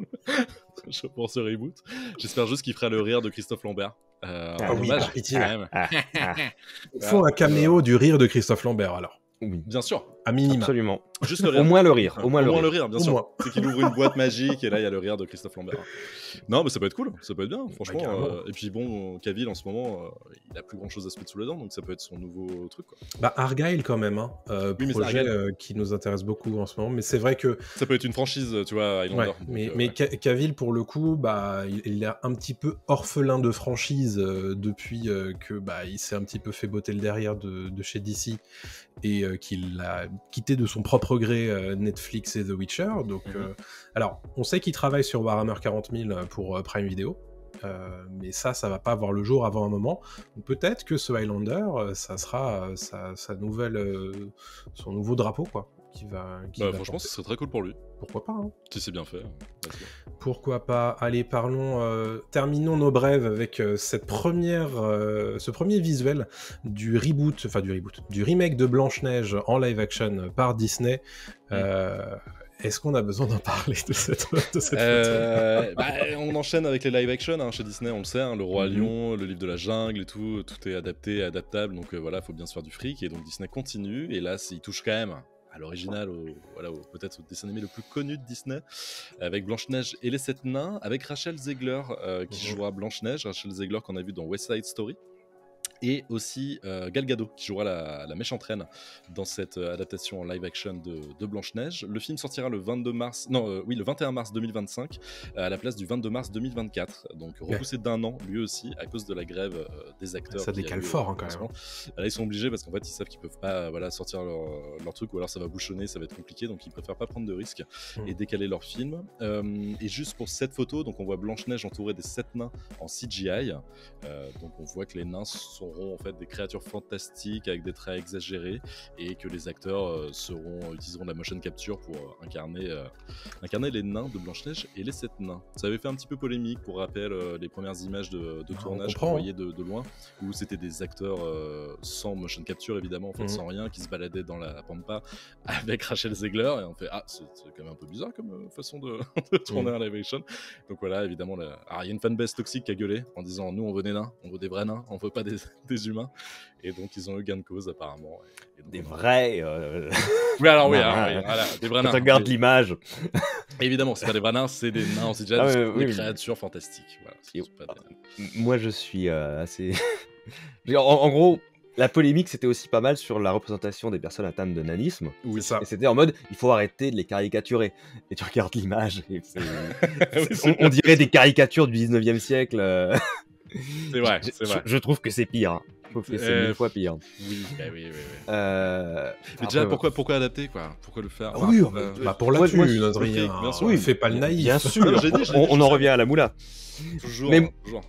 ce reboot. J'espère juste qu'il fera le rire de Christophe Lambert. Oui, par pitié. Il faut un caméo du rire de Christophe Lambert, alors. Oui. Bien sûr. À minima. Absolument. Juste le rire. Au moins le rire. Au moins le rire, bien sûr. C'est qu'il ouvre une boîte magique et là, il y a le rire de Christophe Lambert. Non, mais ça peut être cool. Ça peut être bien, franchement. Et puis bon, Cavill, en ce moment, il a plus grand-chose à se mettre sous les dents, donc ça peut être son nouveau truc, quoi. Argyle, quand même, hein. Projet qui nous intéresse beaucoup en ce moment. Mais c'est vrai que... Ça peut être une franchise, tu vois, Highlander. Ouais, mais Cavill, pour le coup, il est un petit peu orphelin de franchise depuis que il s'est un petit peu fait botter le derrière de chez DC et qu'il a quitté de son propre gré Netflix et The Witcher. Donc, alors, on sait qu'il travaille sur Warhammer 40 000 pour Prime Video, mais ça va pas voir le jour avant un moment. Peut-être que ce Highlander, ça sera son nouveau drapeau, quoi. Franchement, ce serait très cool pour lui. Pourquoi pas, hein. Si c'est bien fait. Pourquoi pas. Allez, terminons nos brèves avec ce premier visuel du remake de Blanche-Neige en live action par Disney. Est-ce qu'on a besoin d'en parler de cette photo? On enchaîne avec les live action, hein, chez Disney, on le sait, hein, le Roi Lion, le Livre de la Jungle et tout est adapté, adaptable, donc voilà, faut bien se faire du fric, et donc Disney continue, et là, il touche quand même à l'original, peut-être au dessin animé le plus connu de Disney, avec Blanche-Neige et les 7 nains, avec Rachel Zegler qui jouera Blanche-Neige, Rachel Zegler qu'on a vu dans West Side Story, et aussi Gal Gadot qui jouera la méchante reine dans cette adaptation en live action de Blanche-Neige. Le film sortira le 21 mars 2025 à la place du 22 mars 2024, donc repoussé d'un an lui aussi à cause de la grève des acteurs. Ça décale fort, hein, quand même. Là, ils sont obligés parce qu'en fait ils savent qu'ils peuvent pas sortir leur truc, ou alors ça va bouchonner, ça va être compliqué, donc ils préfèrent pas prendre de risques et décaler leur film. Et juste pour cette photo, donc on voit Blanche-Neige entourée des 7 nains en CGI, donc on voit que les nains seront en fait des créatures fantastiques avec des traits exagérés, et que les acteurs utiliseront de la motion capture pour incarner les nains de Blanche-Neige et les 7 nains. Ça avait fait un petit peu polémique, pour rappel, les premières images de tournage qu'on voyait de loin, où c'était des acteurs sans motion capture évidemment, en fait, sans rien, qui se baladaient dans la pampa avec Rachel Zegler, et on fait c'est quand même un peu bizarre comme façon de tourner un live action. Donc voilà, évidemment, il y a une fanbase toxique qui a gueulé en disant nous on veut des nains, on veut des vrais nains, on veut pas des humains, et donc ils ont eu gain de cause apparemment. Et donc, des vrais. Oui, alors voilà, des vrais nains. Quand on regarde l'image. Évidemment, c'est pas des vrais nains, c'est des nains en CGI, des créatures fantastiques. Voilà, Moi, je suis assez. En gros, la polémique, c'était aussi pas mal sur la représentation des personnes atteintes de nanisme. Oui, ça. Et c'était en mode, il faut arrêter de les caricaturer. Et tu regardes l'image, et on dirait des caricatures du 19e siècle. C'est vrai. Je trouve que c'est pire. trouve que c'est 1000 fois pire. Oui, oui. Mais Après, déjà, pourquoi adapter, quoi? Pourquoi le faire? Oui, pour la thune, moi, Adrien. bien sûr. Oui, fais pas le naïf. bien sûr, J'ai dit, on en revient à la moula. Toujours, Mais- toujours.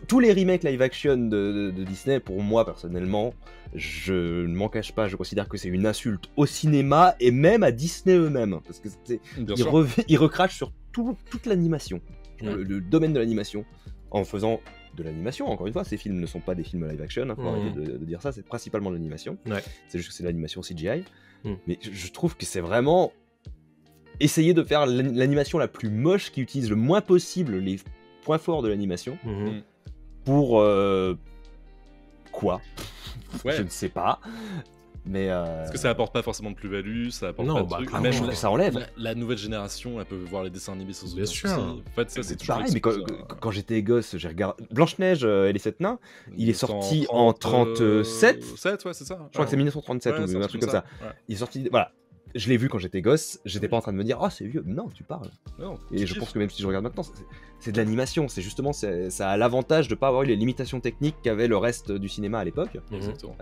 Tous les remakes live action de Disney, pour moi personnellement, je ne m'en cache pas, je considère que c'est une insulte au cinéma et même à Disney eux-mêmes. Parce que Bien sûr. ils recrachent sur toute l'animation, Ouais. le domaine de l'animation, en faisant de l'animation. Encore une fois, ces films ne sont pas des films live action, faut arrêter de dire ça, c'est principalement de l'animation. Ouais. C'est juste que c'est de l'animation CGI. Mm. Mais je trouve que c'est vraiment essayer de faire l'animation la plus moche qui utilise le moins possible les points forts de l'animation. Mhm. Pour quoi? Ouais. Je ne sais pas. Mais Parce que ça apporte pas forcément de plus-value, ça apporte Non, pas de bah, trucs. clairement, Même je trouve que ça enlève. la nouvelle génération, elle peut voir les dessins animés sans Bien aucun sûr. souci. En fait, ça, c'est toujours pareil, mais quand j'étais gosse, j'ai regardé Blanche-Neige et les 7 nains. Il est sorti en 37. 7, ouais, c'est ça. Je crois que c'est 1937 Ouais, ou un truc comme ça. Ouais. Il est sorti. Voilà. Je l'ai vu quand j'étais gosse. J'étais pas en train de me dire, oh, c'est vieux. Non, tu parles. Non, Et je pense que même si je regarde maintenant, c'est de l'animation. C'est justement, ça a l'avantage de pas avoir eu les limitations techniques qu'avait le reste du cinéma à l'époque. Exactement.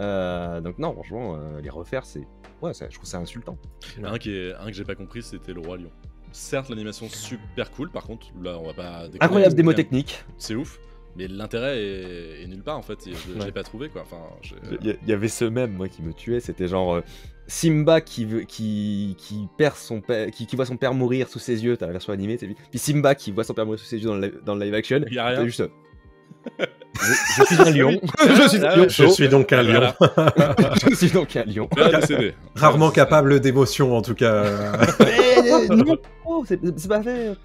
Donc non, franchement, les refaire, je trouve ça insultant. Un que j'ai pas compris, c'était le Roi Lion. Certes, l'animation super cool, par contre, là, on va pas déconner, Incroyable démo c'est quand même- technique. C'est ouf, mais l'intérêt est nulle part en fait. Je l'ai pas trouvé quoi. Enfin, Il y avait ce même, moi, qui me tuait. C'était genre Simba qui perd son père, qui voit son père mourir sous ses yeux. T'as la version animée, puis Simba qui voit son père mourir sous ses yeux dans le live action. Y a rien. C'est juste. Je suis un lion. Je suis un lion. Je suis donc un lion. Je suis donc un lion. décédé. Rarement capable d'émotion, en tout cas. Non, c'est pas fait.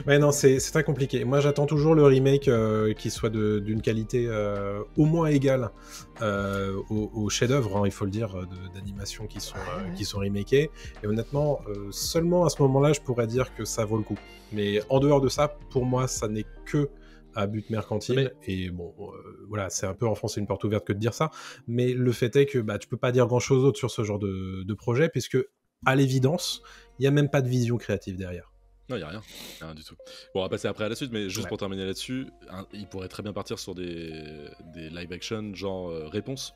Ouais, non, c'est très compliqué. Moi, j'attends toujours le remake qui soit d'une qualité au moins égale aux chefs-d'œuvre, il faut le dire, d'animation qui sont remakés. Et honnêtement, seulement à ce moment-là, je pourrais dire que ça vaut le coup. Mais en dehors de ça, pour moi, ça n'est que à but mercantile. Et bon, voilà, c'est un peu enfoncer une porte ouverte que de dire ça. Mais le fait est que tu peux pas dire grand-chose d'autre sur ce genre de projet, puisque, à l'évidence, il n'y a même pas de vision créative derrière. Non, il n'y a rien du tout. Bon, on va passer après à la suite, mais juste Ouais. pour terminer là-dessus, il pourrait très bien partir sur des live action genre Réponse.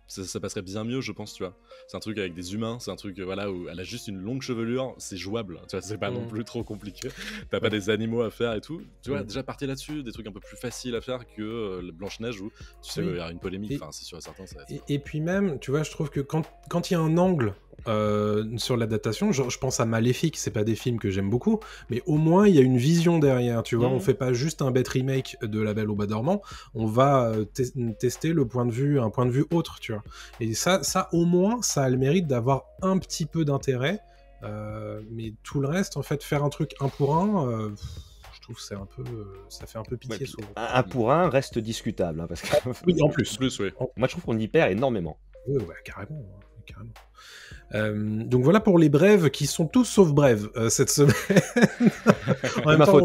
Ça passerait bien mieux, je pense, tu vois. C'est un truc avec des humains, c'est un truc voilà, où elle a juste une longue chevelure, c'est jouable, tu vois, c'est pas non plus trop compliqué. T'as pas des animaux à faire et tout. Tu vois, déjà partir là-dessus, des trucs un peu plus faciles à faire que Blanche-Neige où tu sais, il va y avoir une polémique, enfin, c'est sûr et certain. Ça va être... Et puis même, tu vois, je trouve que quand il y a un angle sur l'adaptation, je pense à Maléfique, c'est pas des films que j'aime beaucoup, mais au moins il y a une vision derrière, tu vois, on fait pas juste un bête remake de La Belle au Bois dormant, on va tester un point de vue autre, tu vois. Et ça au moins, ça a le mérite d'avoir un petit peu d'intérêt, mais tout le reste, en fait, faire un truc un pour un, je trouve que c'est un peu, ça fait un peu pitié souvent. Un pour un reste discutable, parce que Oui, en plus. Oui. moi je trouve qu'on y perd énormément. Oui, carrément. Donc voilà pour les brèves qui sont tous sauf brèves cette semaine. En même temps,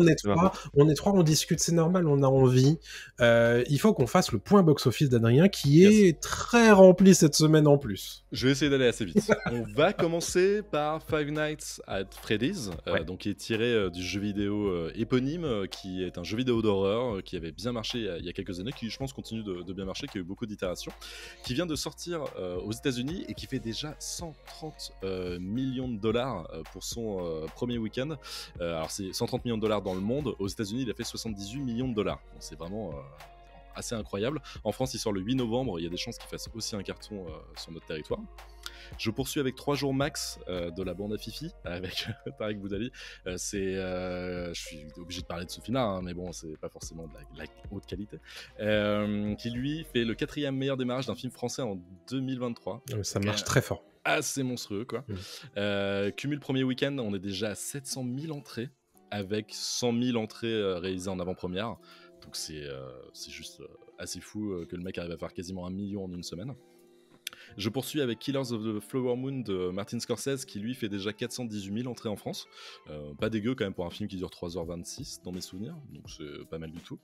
on est trois, on discute, c'est normal, on a envie. Il faut qu'on fasse le point box-office d'Adrien qui est très rempli cette semaine en plus. Je vais essayer d'aller assez vite. On va commencer par Five Nights at Freddy's, donc qui est tiré du jeu vidéo éponyme, qui est un jeu vidéo d'horreur qui avait bien marché il y a quelques années, qui je pense continue de bien marcher, qui a eu beaucoup d'itérations, qui vient de sortir aux États-Unis et qui fait déjà 130 millions de dollars pour son premier week-end. Alors c'est 130 millions de dollars dans le monde. Aux États-Unis, il a fait 78 millions de dollars. Donc, c'est vraiment assez incroyable. En France, il sort le 8 novembre. Il y a des chances qu'il fasse aussi un carton sur notre territoire. Je poursuis avec 3 jours max de la bande à Fifi avec Tarek Boudali. Je suis obligé de parler de ce film-là, mais bon, c'est pas forcément de la haute qualité. Qui lui fait le 4e meilleur démarrage d'un film français en 2023. Ça marche très fort. Assez monstrueux, quoi. Cumul premier week-end, on est déjà à 700 000 entrées avec 100 000 entrées réalisées en avant-première. Donc c'est juste assez fou que le mec arrive à faire quasiment 1 million en une semaine. Je poursuis avec Killers of the Flower Moon de Martin Scorsese qui lui fait déjà 418 000 entrées en France. Pas dégueu quand même pour un film qui dure 3h26 dans mes souvenirs, donc c'est pas mal du tout.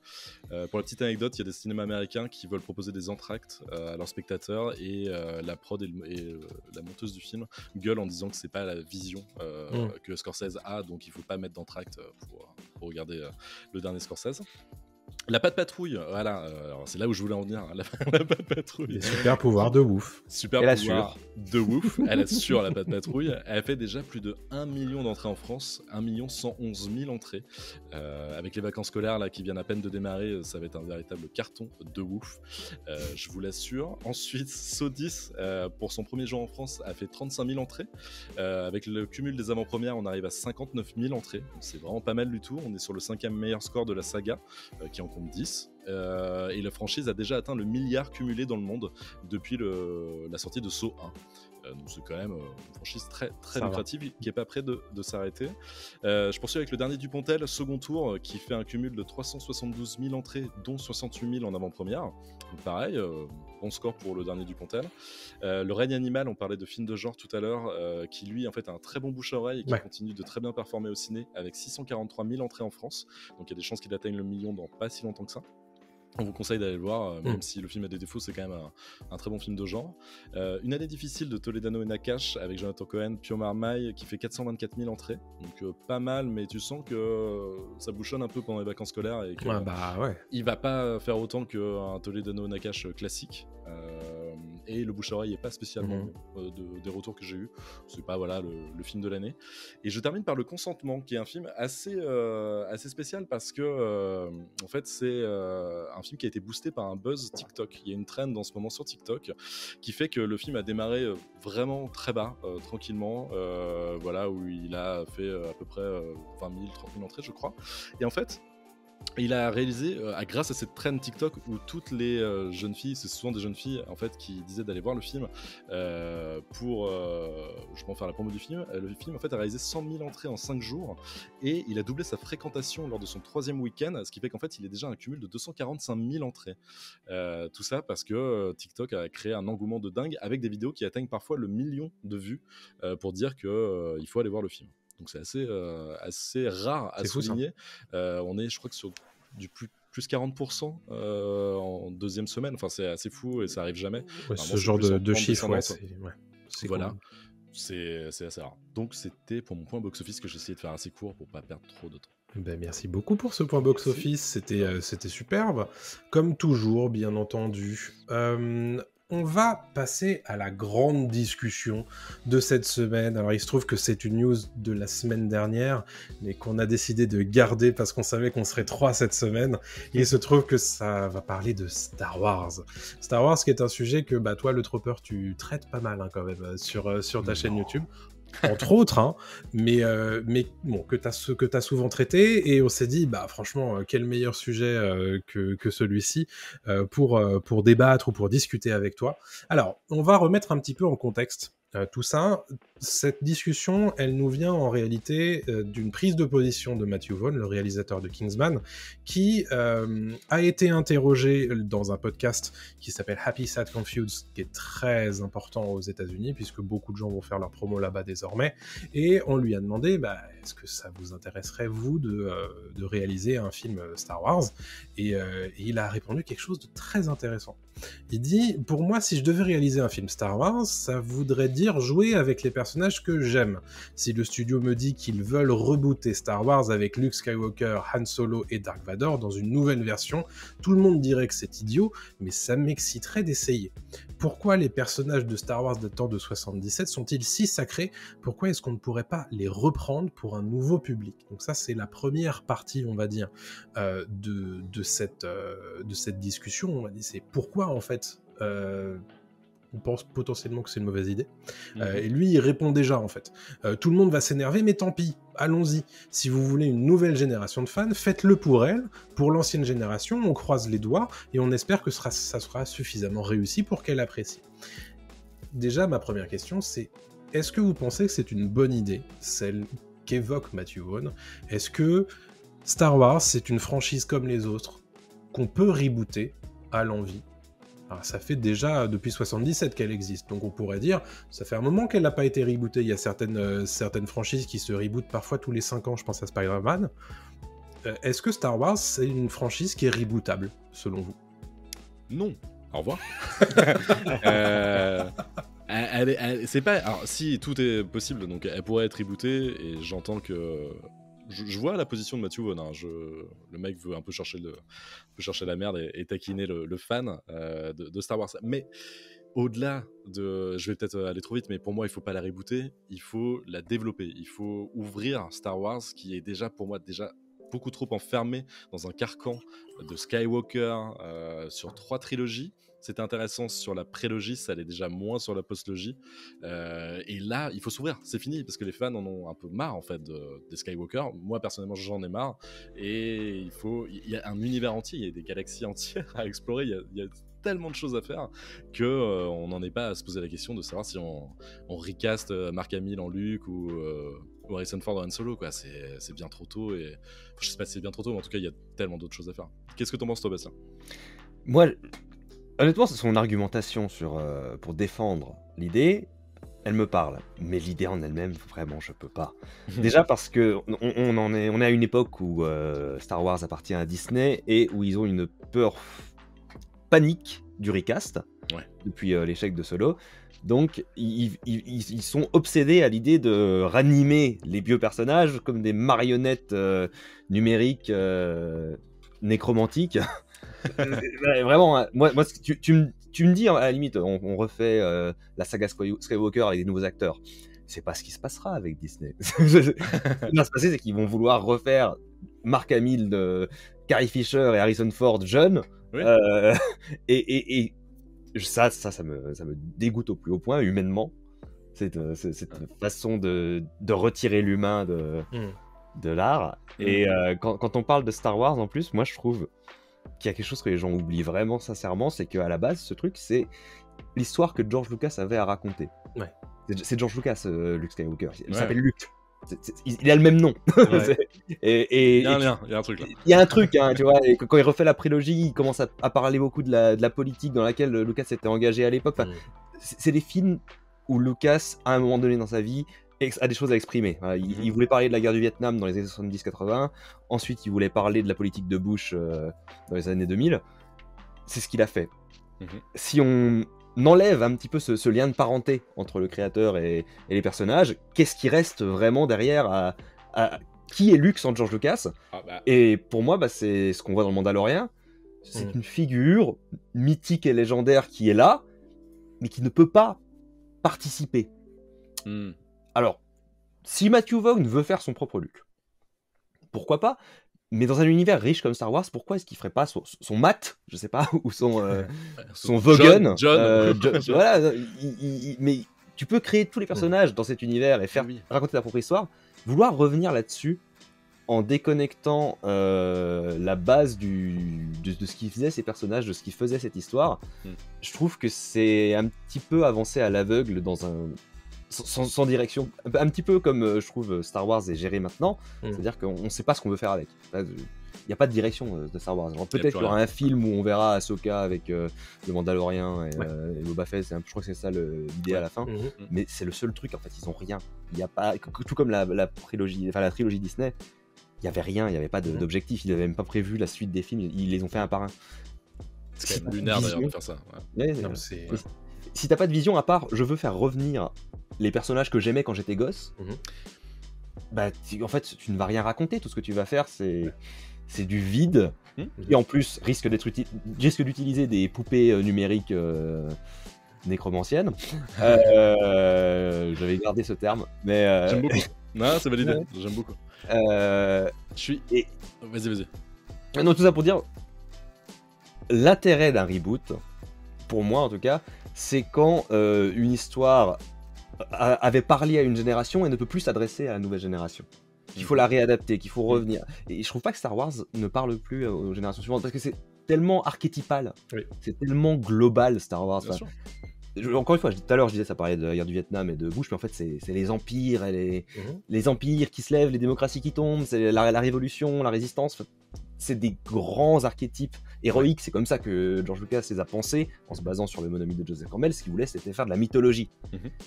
Pour la petite anecdote, il y a des cinémas américains qui veulent proposer des entr'actes à leurs spectateurs et la prod et la monteuse du film gueule en disant que c'est pas la vision que Scorsese a, donc il faut pas mettre d'entr'acte pour regarder le dernier Scorsese. La Patte Patrouille, voilà, alors c'est là où je voulais en venir, la Patte Patrouille. Les super pouvoirs de ouf. Super Elle pouvoir de ouf, elle assure la Patte Patrouille. Elle fait déjà plus de 1 million d'entrées en France, 1 111 000 entrées. Avec les vacances scolaires là, qui viennent à peine de démarrer, ça va être un véritable carton de ouf, je vous l'assure. Ensuite, Sodis, pour son premier jour en France, a fait 35 000 entrées. Avec le cumul des avant-premières, on arrive à 59 000 entrées. Donc c'est vraiment pas mal du tout. On est sur le 5e meilleur score de la saga, qui en compte 10. Et la franchise a déjà atteint le milliard cumulé dans le monde depuis la sortie de Saw 1. Donc c'est quand même une franchise très, très lucrative qui n'est pas près de s'arrêter. Je poursuis avec le dernier Dupontel, second tour, qui fait un cumul de 372 000 entrées, dont 68 000 en avant-première. Donc pareil, bon score pour le dernier Dupontel. Le règne animal, on parlait de film de genre tout à l'heure, qui lui en fait a un très bon bouche-à-oreille et qui continue de très bien performer au ciné avec 643 000 entrées en France. Donc il y a des chances qu'il atteigne le million dans pas si longtemps que ça. On vous conseille d'aller le voir, même si le film a des défauts, c'est quand même un très bon film de genre. Une année difficile de Toledano et Nakash avec Jonathan Cohen, Pio Marmaille qui fait 424 000 entrées, donc pas mal, mais tu sens que ça bouchonne un peu pendant les vacances scolaires et que il va pas faire autant qu'un Toledano et Nakash classique. Et le bouche-à-oreille n'est pas spécialement des retours que j'ai eu. C'est pas le film de l'année. Et je termine par Le Consentement, qui est un film assez spécial parce que en fait c'est un film qui a été boosté par un buzz TikTok. Il y a une trend en ce moment sur TikTok qui fait que le film a démarré vraiment très bas, tranquillement, où il a fait à peu près 20 000, 30 000 entrées, je crois. Et en fait, il a réalisé, grâce à cette trend TikTok où toutes les jeunes filles, c'est souvent des jeunes filles en fait qui disaient d'aller voir le film pour justement faire la promo du film. Le film en fait a réalisé 100 000 entrées en 5 jours et il a doublé sa fréquentation lors de son 3e week-end, ce qui fait qu'en fait il est déjà un cumul de 245 000 entrées. Tout ça parce que TikTok a créé un engouement de dingue avec des vidéos qui atteignent parfois le million de vues pour dire qu'il faut aller voir le film. Donc c'est assez rare à souligner. On est, je crois que sur du plus 40% en 2e semaine. Enfin, c'est assez fou et ça arrive jamais. Ce genre de chiffres, c'est assez rare. Donc c'était pour mon point box-office que j'ai essayé de faire assez court pour pas perdre trop de temps. Merci beaucoup pour ce point box-office, c'était superbe. Comme toujours, bien entendu. On va passer à la grande discussion de cette semaine. Alors, il se trouve que c'est une news de la semaine dernière, mais qu'on a décidé de garder parce qu'on savait qu'on serait 3 cette semaine. Et il se trouve que ça va parler de Star Wars. Star Wars, qui est un sujet que, toi, le Tropper, tu traites pas mal quand même sur ta chaîne YouTube. Entre autres, mais bon, que t'as souvent traité, et on s'est dit, franchement, quel meilleur sujet que celui-ci pour débattre ou pour discuter avec toi. Alors, on va remettre un petit peu en contexte tout ça. Cette discussion, elle nous vient en réalité d'une prise de position de Matthew Vaughn, le réalisateur de Kingsman, qui a été interrogé dans un podcast qui s'appelle Happy Sad Confused, qui est très important aux États-Unis, puisque beaucoup de gens vont faire leur promo là-bas désormais, et on lui a demandé, est-ce que ça vous intéresserait, vous, de réaliser un film Star Wars, et il a répondu quelque chose de très intéressant. Il dit, pour moi, si je devais réaliser un film Star Wars, ça voudrait dire jouer avec les personnages que j'aime. Si le studio me dit qu'ils veulent rebooter Star Wars avec Luke Skywalker, Han Solo et Dark Vador dans une nouvelle version, tout le monde dirait que c'est idiot, mais ça m'exciterait d'essayer. Pourquoi les personnages de Star Wars datant de 77 sont-ils si sacrés ? Pourquoi est-ce qu'on ne pourrait pas les reprendre pour un nouveau public ? Donc ça, c'est la première partie, on va dire, de cette discussion. On va dire, c'est pourquoi, en fait, on pense potentiellement que c'est une mauvaise idée. Et lui, il répond déjà, en fait. Tout le monde va s'énerver, mais tant pis, allons-y. Si vous voulez une nouvelle génération de fans, faites-le pour elle. Pour l'ancienne génération, on croise les doigts, et on espère que ça sera suffisamment réussi pour qu'elle apprécie. Déjà, ma première question, c'est, est-ce que vous pensez que c'est une bonne idée, celle qu'évoque Matthew Vaughn ? Est-ce que Star Wars, c'est une franchise comme les autres, qu'on peut rebooter à l'envie ? Alors, ça fait déjà depuis 77 qu'elle existe, donc on pourrait dire, ça fait un moment qu'elle n'a pas été rebootée. Il y a certaines franchises qui se rebootent parfois tous les 5 ans, je pense à Spider-Man. Est-ce que Star Wars, c'est une franchise qui est rebootable, selon vous ? Non. Au revoir. C'est pas. Alors, si tout est possible, donc elle pourrait être rebootée, et j'entends que je vois la position de Matthew Vaughn. Hein. Le mec veut un peu chercher la merde et taquiner le fan de Star Wars. Mais au-delà de... Je vais peut-être aller trop vite, mais pour moi, il ne faut pas la rebooter. Il faut la développer. Il faut ouvrir Star Wars, qui est déjà, pour moi, beaucoup trop enfermé dans un carcan de Skywalker sur 3 trilogies. C'était intéressant sur la prélogie, ça allait déjà moins sur la postlogie. Et là, il faut s'ouvrir, c'est fini, parce que les fans en ont un peu marre en fait des Skywalker. Moi personnellement, j'en ai marre. Et il y a un univers entier, il y a des galaxies entières à explorer. Il y a tellement de choses à faire que on n'en est pas à se poser la question de savoir si on recast Mark Hamill en Luke ou Harrison Ford en Han Solo, quoi. C'est bien trop tôt. Et je sais pas si c'est bien trop tôt, mais en tout cas, il y a tellement d'autres choses à faire. Qu'est-ce que t'en penses, toi, Bastien ? Moi, honnêtement, son argumentation pour défendre l'idée, elle me parle. Mais l'idée en elle-même, vraiment, je peux pas. Déjà parce que on est à une époque où Star Wars appartient à Disney et où ils ont une peur panique du recast depuis l'échec de Solo. Donc, ils sont obsédés à l'idée de ranimer les vieux personnages comme des marionnettes numériques nécromantiques. Vraiment, moi tu me dis, à la limite, on refait la saga Skywalker avec des nouveaux acteurs. C'est pas ce qui se passera avec Disney. Ce qui va se passer, c'est qu'ils vont vouloir refaire Mark Hamill, Carrie Fisher et Harrison Ford jeunes. Oui. Et ça me dégoûte au plus haut point, humainement. Cette façon de retirer l'humain de l'art. Et quand on parle de Star Wars, en plus, moi je trouve qu'il y a quelque chose que les gens oublient vraiment sincèrement, c'est qu'à la base, ce truc, c'est l'histoire que George Lucas avait à raconter. Ouais. C'est George Lucas, Luke Skywalker. Il s'appelle Luke. Il a le même nom. Ouais. Il y a un truc là. Il y a un truc, hein, tu vois. Et quand il refait la prélogie, il commence à parler beaucoup de la politique dans laquelle Lucas s'était engagé à l'époque. Enfin, c'est des films où Lucas, à un moment donné dans sa vie, a des choses à exprimer. Il voulait parler de la guerre du Vietnam dans les années 70-80. Ensuite, il voulait parler de la politique de Bush dans les années 2000. C'est ce qu'il a fait. Si on enlève un petit peu ce lien de parenté entre le créateur et les personnages, qu'est-ce qui reste vraiment derrière qui est Luke sans George Lucas? Et pour moi, c'est ce qu'on voit dans le Mandalorian. C'est une figure mythique et légendaire qui est là, mais qui ne peut pas participer. Alors, si Matthew Vaughn veut faire son propre Luke, pourquoi pas? Mais dans un univers riche comme Star Wars, pourquoi est-ce qu'il ferait pas son Matt, je sais pas, ou son Vaughn, John. Voilà, mais tu peux créer tous les personnages dans cet univers et raconter ta propre histoire. Vouloir revenir là-dessus en déconnectant la base de ce qui faisait ces personnages, de ce qui faisait cette histoire, je trouve que c'est un petit peu avancé à l'aveugle sans direction, un petit peu comme je trouve Star Wars est géré maintenant, c'est-à-dire qu'on ne sait pas ce qu'on veut faire avec. Il n'y a pas de direction de Star Wars. Alors, peut-être qu'il y aura un film où on verra Ahsoka avec le Mandalorian et Boba Fett, je crois que c'est ça l'idée à la fin, mais c'est le seul truc, en fait, ils n'ont rien. Il y a pas, tout comme la trilogie Disney, il n'y avait rien, il n'y avait pas d'objectif, ils n'avaient même pas prévu la suite des films, ils les ont fait un par un. C'est quand même lunaire d'ailleurs de faire ça. Si t'as pas de vision à part, je veux faire revenir les personnages que j'aimais quand j'étais gosse, en fait, tu ne vas rien raconter. Tout ce que tu vas faire, c'est du vide. Et en plus, risque d'utiliser des poupées numériques nécromanciennes. J'avais gardé ce terme, mais j'aime beaucoup. Non, c'est validé. J'aime beaucoup. Vas-y. Non, tout ça pour dire l'intérêt d'un reboot, pour moi en tout cas, c'est quand une histoire avait parlé à une génération et ne peut plus s'adresser à la nouvelle génération. Qu'il faut la réadapter, qu'il faut revenir. Et je trouve pas que Star Wars ne parle plus aux générations suivantes, parce que c'est tellement archétypal, c'est tellement global Star Wars. Encore une fois, tout à l'heure je disais ça parlait de la guerre du Vietnam et de Bush, mais en fait c'est les empires, et les empires qui se lèvent, les démocraties qui tombent, c'est la révolution, la résistance. C'est des grands archétypes héroïques, c'est comme ça que George Lucas les a pensés, en se basant sur le monomythe de Joseph Campbell. Ce qu'il voulait, c'était faire de la mythologie.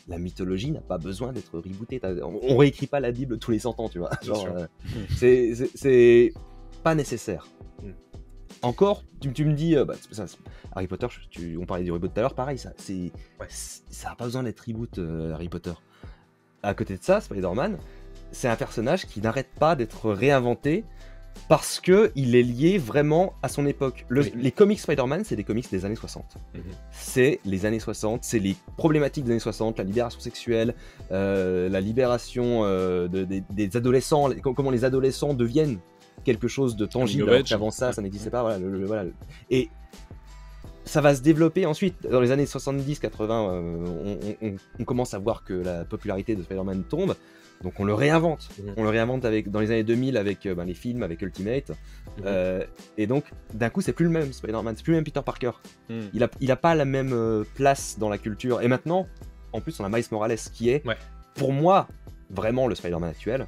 La mythologie n'a pas besoin d'être rebootée. On réécrit pas la Bible tous les 100 ans, tu vois. Genre, c'est pas nécessaire. Encore, tu me dis, Harry Potter, on parlait du reboot tout à l'heure, pareil, ça n'a pas besoin d'être reboot, Harry Potter. À côté de ça, Spider-Man, c'est un personnage qui n'arrête pas d'être réinventé parce qu'il est lié vraiment à son époque. Les comics Spider-Man, c'est des comics des années 60. C'est les années 60, c'est les problématiques des années 60, la libération sexuelle, la libération des adolescents, comment les adolescents deviennent quelque chose de tangible, alors qu'avant ça n'existait pas. Voilà. Et ça va se développer ensuite. Dans les années 70-80, on commence à voir que la popularité de Spider-Man tombe. Donc on le réinvente. On le réinvente dans les années 2000 avec les films, avec Ultimate. Et donc d'un coup c'est plus le même Spider-Man, c'est plus le même Peter Parker. Il a pas la même place dans la culture. Et maintenant, en plus on a Miles Morales qui est, pour moi, vraiment le Spider-Man actuel.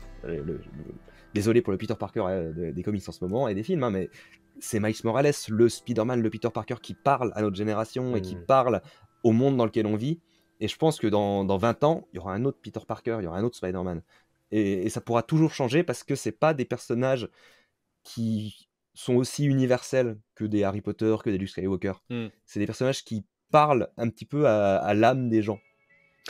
Désolé pour le Peter Parker des comics en ce moment et des films, mais c'est Miles Morales, le Spider-Man, le Peter Parker qui parle à notre génération et qui parle au monde dans lequel on vit. Et je pense que dans 20 ans, il y aura un autre Peter Parker, il y aura un autre Spider-Man. Et ça pourra toujours changer parce que c'est pas des personnages qui sont aussi universels que des Harry Potter, que des Luke Skywalker. C'est des personnages qui parlent un petit peu à l'âme des gens.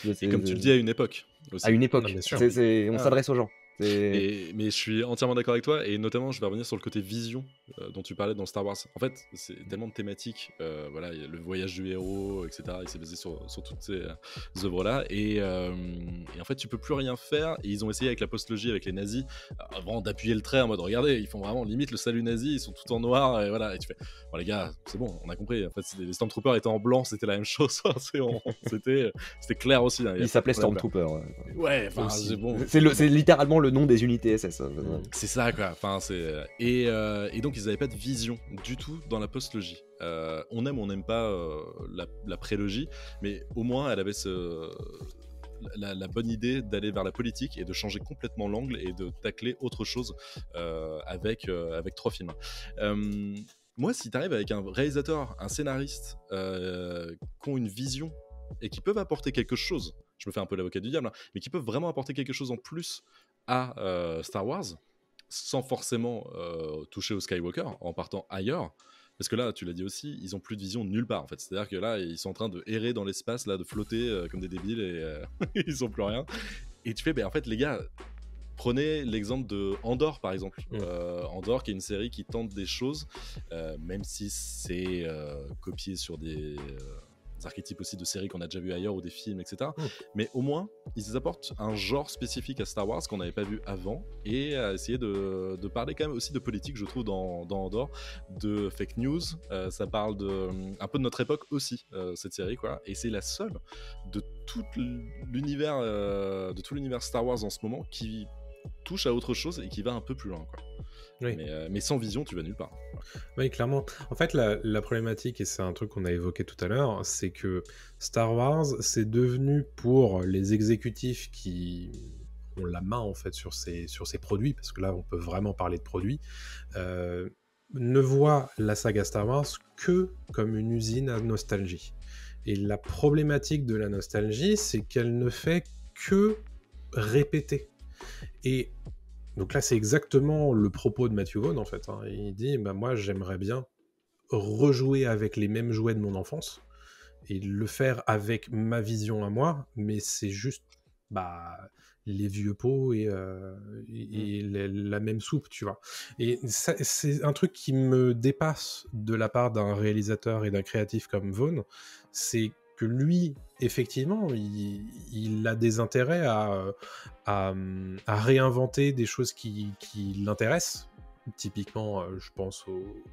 Et comme tu le dis, à une époque aussi. À une époque, bien sûr. On s'adresse aux gens. Mais je suis entièrement d'accord avec toi, et notamment je vais revenir sur le côté vision dont tu parlais dans Star Wars. En fait, c'est tellement de thématiques, voilà, y a le voyage du héros, etc. Il s'est basé sur toutes ces œuvres-là, et en fait tu peux plus rien faire, et ils ont essayé avec la postlogie, avec les nazis, avant d'appuyer le trait en mode regardez, ils font vraiment limite le salut nazi, ils sont tout en noir, et voilà, et tu fais bon les gars, c'est bon, on a compris, en fait les Stormtroopers étaient en blanc, c'était la même chose, c'était clair aussi. Hein, il s'appelait Stormtrooper. Ouais, enfin c'est bon. C'est littéralement le nom des unités SS. C'est ça quoi. Enfin et donc ils n'avaient pas de vision du tout dans la postlogie. On aime ou on n'aime pas la prélogie, mais au moins elle avait la bonne idée d'aller vers la politique et de changer complètement l'angle et de tacler autre chose avec 3 films. Moi, si t'arrives avec un réalisateur, un scénariste qui ont une vision et qui peuvent apporter quelque chose, je me fais un peu l'avocat du diable, hein, mais qui peuvent vraiment apporter quelque chose en plus à Star Wars, sans forcément toucher au Skywalker, en partant ailleurs, parce que là, tu l'as dit aussi, ils ont plus de vision nulle part en fait, c'est-à-dire que là, ils sont en train de errer dans l'espace, là, de flotter comme des débiles, et ils ont plus rien, et tu fais, en fait les gars, prenez l'exemple de Andor par exemple. Andor qui est une série qui tente des choses, même si c'est copié sur des archétypes aussi de séries qu'on a déjà vu ailleurs ou des films, etc. Mais au moins, ils apportent un genre spécifique à Star Wars qu'on n'avait pas vu avant, et à essayer de parler quand même aussi de politique, je trouve, dans Andor, de fake news. Ça parle un peu de notre époque aussi, cette série, quoi. Et c'est la seule de tout l'univers Star Wars en ce moment qui touche à autre chose et qui va un peu plus loin, quoi. Oui. Mais sans vision, tu vas nulle part. Oui, clairement. En fait, la problématique, et c'est un truc qu'on a évoqué tout à l'heure, c'est que Star Wars, c'est devenu pour les exécutifs qui ont la main en fait sur ces produits, parce que là, on peut vraiment parler de produits, ne voient la saga Star Wars que comme une usine à nostalgie. Et la problématique de la nostalgie, c'est qu'elle ne fait que répéter. Et donc là, c'est exactement le propos de Matthew Vaughn, en fait. Hein. Il dit, moi, j'aimerais bien rejouer avec les mêmes jouets de mon enfance et le faire avec ma vision à moi, mais c'est juste les vieux pots et la même soupe, tu vois. Et ça, c'est un truc qui me dépasse de la part d'un réalisateur et d'un créatif comme Vaughn, c'est que lui, effectivement, il a des intérêts à réinventer des choses qui l'intéressent. Typiquement, je pense